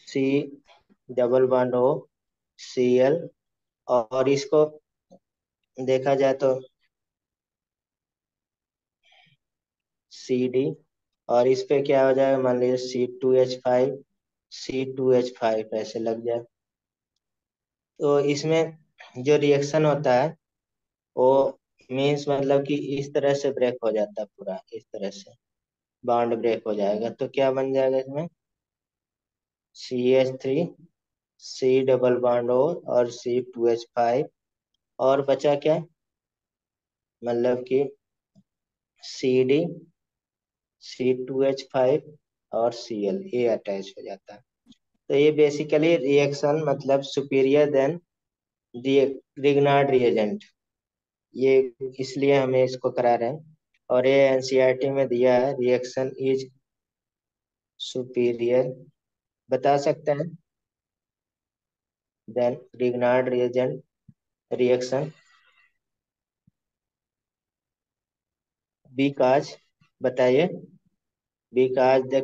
C double bond O, Cl, और इसको देखा जाए तो CD, और इस पे क्या हो जाएगा, मान लीजिए C2H5 ऐसे लग जाए। तो इसमें जो रिएक्शन होता है वो मीन्स मतलब कि इस तरह से ब्रेक हो जाता है, पूरा इस तरह से बॉन्ड ब्रेक हो जाएगा। तो क्या बन जाएगा इसमें, CH3, C double bond O और C2H5, और बचा क्या, मतलब कि CD, C2H5 और Cl, ये अटैच हो जाता है। तो ये बेसिकली रिएक्शन मतलब सुपीरियर देन रिग्नार्ड रिएजेंट, ये इसलिए हमें इसको करा रहे हैं। और ये एनसीईआरटी में दिया है, रिएक्शन इज सुपीरियर, बता सकते हैं, then Grignard reagent reaction, because, बताइए, because the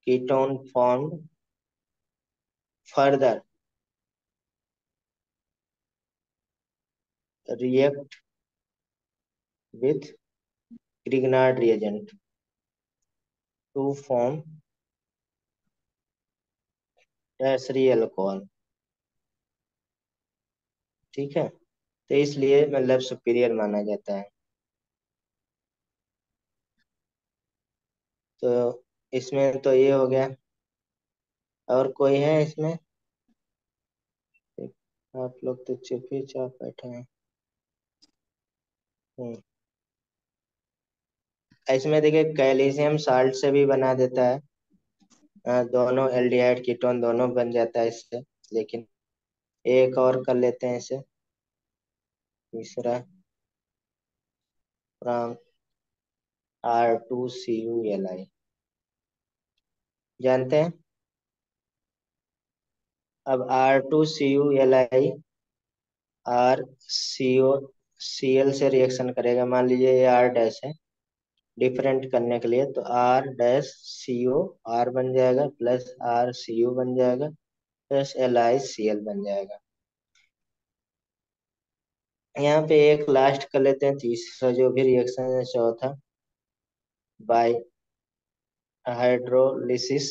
ketone formed further react with Grignard reagent to form tertiary alcohol, ठीक है। तो इसलिए मतलब सुपीरियर माना जाता है। तो इसमें तो ये हो गया, और कोई है इसमें, आप लोग तो चुप ही चाप बैठे हैं। हम्म, इसमें देखिए कैल्शियम साल्ट से भी बना देता है, दोनों एल्डिहाइड कीटोन दोनों बन जाता है इससे। लेकिन एक और कर लेते हैं इसे, तीसरा, फ्रॉम R2CuLi, जानते हैं। अब R2CuLi आर COCl से रिएक्शन करेगा, मान लीजिए ये R डैश है, डिफरेंट करने के लिए तो R डैश CO R बन जाएगा, प्लस RCU बन जाएगा, प्लस LiCl बन जाएगा। यहाँ पे एक लास्ट कर लेते हैं, तीसरा जो भी रिएक्शन है, चौथा, by hydrolysis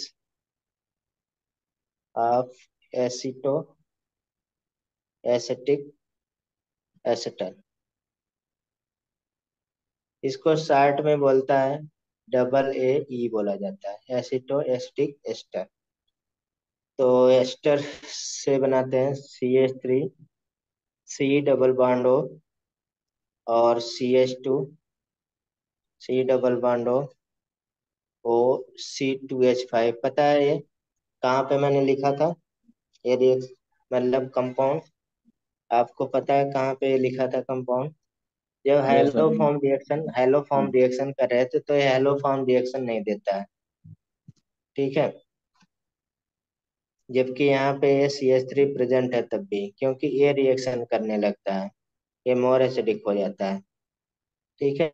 of acetoacetic acetal, इसको शार्ट में बोलता है AA बोला जाता है, एसिटो एसिटिक एस्टर। तो एस्टर से बनाते हैं CH3, C double bond O और CH2, C double bond O O C2H5 पता है ये कहाँ पे मैंने लिखा था? ये मतलब कंपाउंड आपको पता है कहाँ पे लिखा था कंपाउंड? जब yes sir. Hello form reaction कर रहे थे तो ये हेलो फॉर्म रिएक्शन नहीं देता है। ठीक है, जबकि यहाँ पे ये CH3 प्रेजेंट है तब भी, क्योंकि ये रिएक्शन करने लगता है, ये मोर एसिडिक हो जाता है। ठीक है,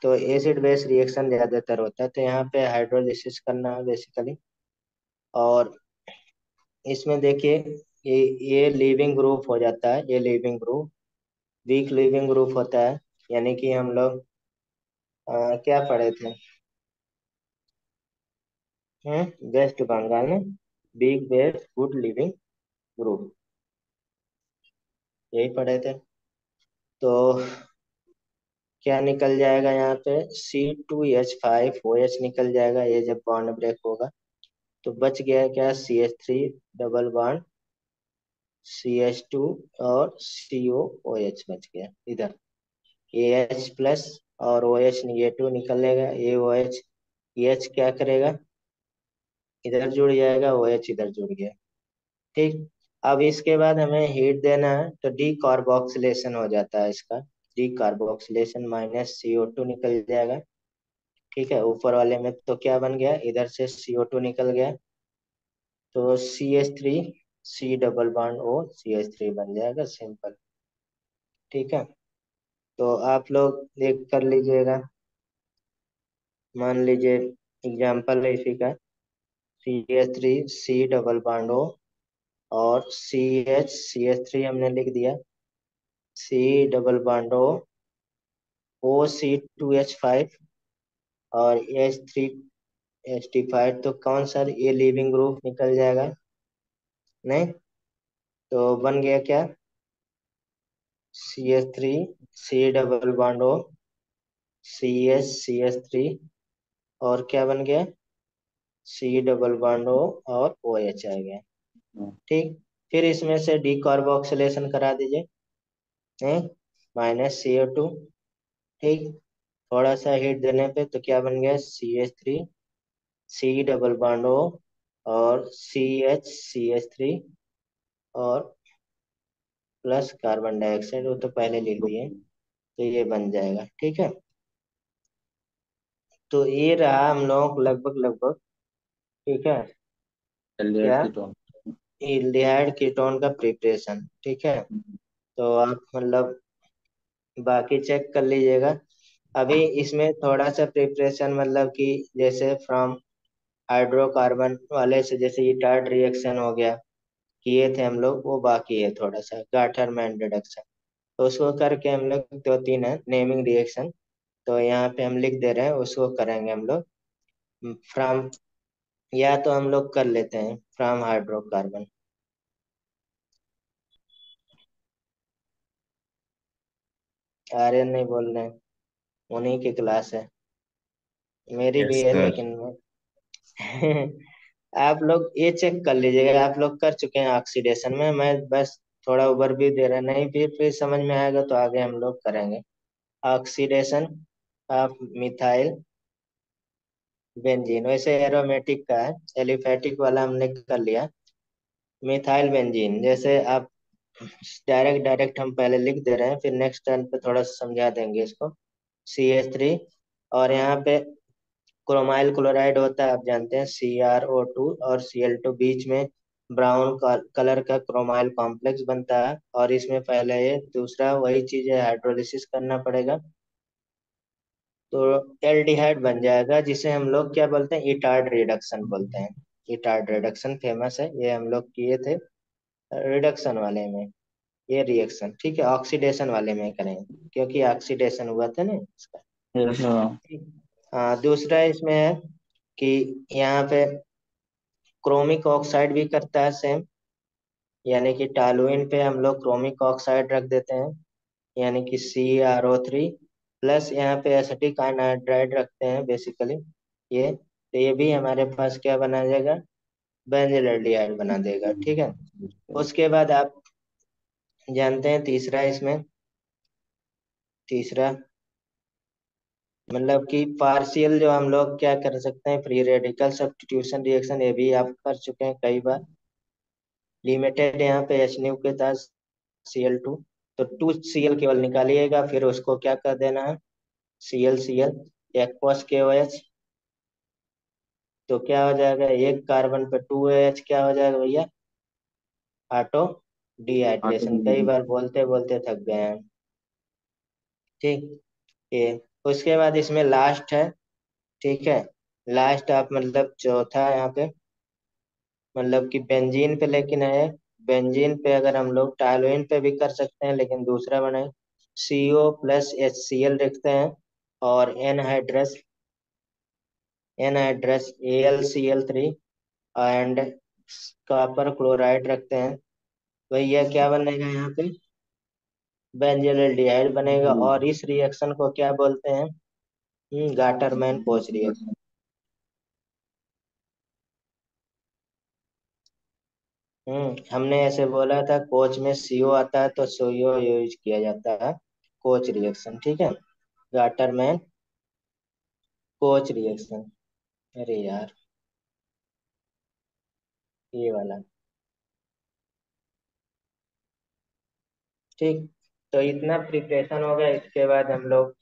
तो एसिड बेस रिएक्शन ज्यादातर होता है, तो यहाँ पे हाइड्रोलिसिस करना है बेसिकली। और इसमें देखिए ये लीविंग ग्रुप हो जाता है, ये leaving group weak leaving group होता है। यानी कि हम लोग क्या पढ़े थे? वेस्ट बंगाल में big base good leaving group, यही पढ़े थे। तो क्या निकल जाएगा यहाँ पे? C2H5OH निकल जाएगा, ये जब बॉन्ड ब्रेक होगा। तो बच गया क्या? CH3 डबल बॉन्ड CH2 और COOH बच गया इधर। AH प्लस और OH नेगेटिव निकलेगा, AOH EH क्या करेगा? इधर जुड़ जाएगा, OH इधर जुड़ गया। ठीक, अब इसके बाद हमें हीट देना है, तो डी कार्बोक्सिलेशन हो जाता है इसका। डी कार्बोक्सिलेशन -CO2 निकल जाएगा। ठीक है, ऊपर वाले में तो क्या बन गया? इधर से CO2 निकल गया, तो CH3 C double bond O CH3 बन जाएगा, सिंपल। ठीक है, तो आप लोग देख कर लीजिएगा। मान लीजिए एग्जाम्पल है इसी का, CH3 C double bond O और CH3 हमने लिख दिया, C double bond O C2H5 और H3H5, तो कौन सा ये लिविंग ग्रुप निकल जाएगा? नहीं, तो बन गया क्या? CH3 C double bond O CH3 और क्या बन गया? C डबल बॉन्ड O और OH आ गया। ठीक, फिर इसमें से डीकार्बोक्सिलेशन करा दीजिए, नहीं, -CO2। ठीक, थोड़ा सा हीट देने पे तो क्या बन गया? CH3 C double bond O और CH3 और प्लस कार्बन डाइऑक्साइड, वो तो पहले लिख दिए, तो ये बन जाएगा। ठीक है, तो ये रहा हम लोग लगभग लगभग। ठीक है, एल्डिहाइड क्या? कीटोन। एल्डिहाइड कीटोन का प्रिपरेशन। ठीक है, तो आप मतलब बाकी चेक कर लीजिएगा। अभी इसमें थोड़ा सा प्रिपरेशन मतलब कि जैसे फ्रॉम हाइड्रोकार्बन वाले से जैसे इटार्ड रिएक्शन हो गया, किए थे हम लोग, वो बाकी है थोड़ा सा, गाठरमैन रिडक्शन। तो उसको करके हम लोग, दो तीन है नेमिंग रिएक्शन, तो यहाँ पे हम लिख दे रहे हैं, उसको करेंगे हम लोग फ्रॉम, या तो हम लोग कर लेते हैं फ्रॉम हाइड्रोकार्बन। आर्यन नहीं बोल रहे हैं, उन्हीं की क्लास है, मेरी भी यस है सर। लेकिन आप लोग ये चेक कर लीजिएगा, आप लोग कर चुके हैं ऑक्सीडेशन में, मैं बस थोड़ा ओवरव्यू दे रहा, नहीं फिर समझ में आएगा तो आगे हम लोग करेंगे। ऑक्सीडेशन ऑफ मिथाइल बेंजीन, वैसे एरोमेटिक का है, एलिफेटिक वाला हमने कर लिया। मिथाइल बेंजीन जैसे आप डायरेक्ट डायरेक्ट हम पहले लिख दे रहे हैं, फिर नेक्स्ट टर्न पे थोड़ा सा समझा देंगे इसको। CH3 और यहाँ पे क्रोमाइल क्लोराइड होता है, आप जानते हैं, CrO2 और Cl2 बीच में ब्राउन कलर का क्रोमाइल कॉम्प्लेक्स बनता है, और इसमें पहले ये दूसरा वही चीज है, हाइड्रोलिसिस करना पड़ेगा, तो एल्डिहाइड बन जाएगा, जिसे हम लोग क्या बोलते हैं? इटार्ड रिडक्शन बोलते हैं। इटार्ड रिडक्शन फेमस है, ये हम लोग किए थे रिडक्शन वाले में, ये रिएक्शन। ठीक है, ऑक्सीडेशन वाले में करेंगे, क्योंकि ऑक्सीडेशन हुआ था ना इसका। Yes sir. ठीक। हाँ, दूसरा इसमें है कि यहाँ पे क्रोमिक ऑक्साइड भी करता है सेम, यानी कि टॉलुइन पे हम लोग क्रोमिक ऑक्साइड रख देते हैं, यानी कि CrO3 प्लस यहाँ पे एसिटिक अनहाइड्राइड रखते हैं बेसिकली, ये तो ये भी हमारे पास क्या बना जाएगा? बेंजिल बना देगा। ठीक है, उसके बाद आप जानते हैं तीसरा, इसमें तीसरा मतलब कि पार्शियल जो हम लोग क्या कर सकते हैं, फ्री रेडिकल सब्स्टिट्यूशन रिएक्शन, ये भी आप कर चुके हैं कई बार। लिमिटेड यहाँ पे एच न्यू के साथ Cl2, तो 2Cl केवल निकालिएगा, फिर उसको क्या कर देना है, Cl एक्वस KOH। तो क्या हो जाएगा, एक कार्बन पे 2OH क्या हो जाएगा भैया, ऑटो ऑटो डिहाइड्रेशन। कई बार बोलते बोलते थक गए हैं। ठीक, ये उसके बाद इसमें लास्ट है। ठीक है, लास्ट आप मतलब चौथा है यहाँ पे, मतलब कि बेंजीन पे, लेकिन है बेंजीन पे अगर हम लोग टॉलुइन पे भी कर सकते हैं, लेकिन दूसरा बनाए CO+HCl रखते हैं, और anhydrous AlCl3 and copper chloride रखते हैं। भैया क्या बनेगा यहाँ पे, बेंजोल्डिहाइड बनेगा। और इस रिएक्शन को क्या बोलते हैं, गाटरमैन कोच रिएक्शन। हमने ऐसे बोला था कोच में CO आता है तो CO यूज किया जाता है, कोच रिएक्शन। ठीक है, गाटरमैन कोच रिएक्शन। अरे यार, ये वाला। ठीक, तो इतना प्रिपरेशन हो गया। इसके बाद हम लोग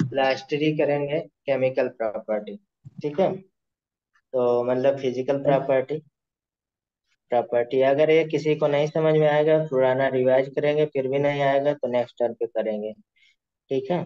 लास्टली करेंगे केमिकल प्रॉपर्टी। ठीक है, तो मतलब फिजिकल प्रॉपर्टी। अगर ये किसी को नहीं समझ में आएगा, पुराना रिवाइज करेंगे, फिर भी नहीं आएगा तो नेक्स्ट टर्म पे करेंगे। ठीक है।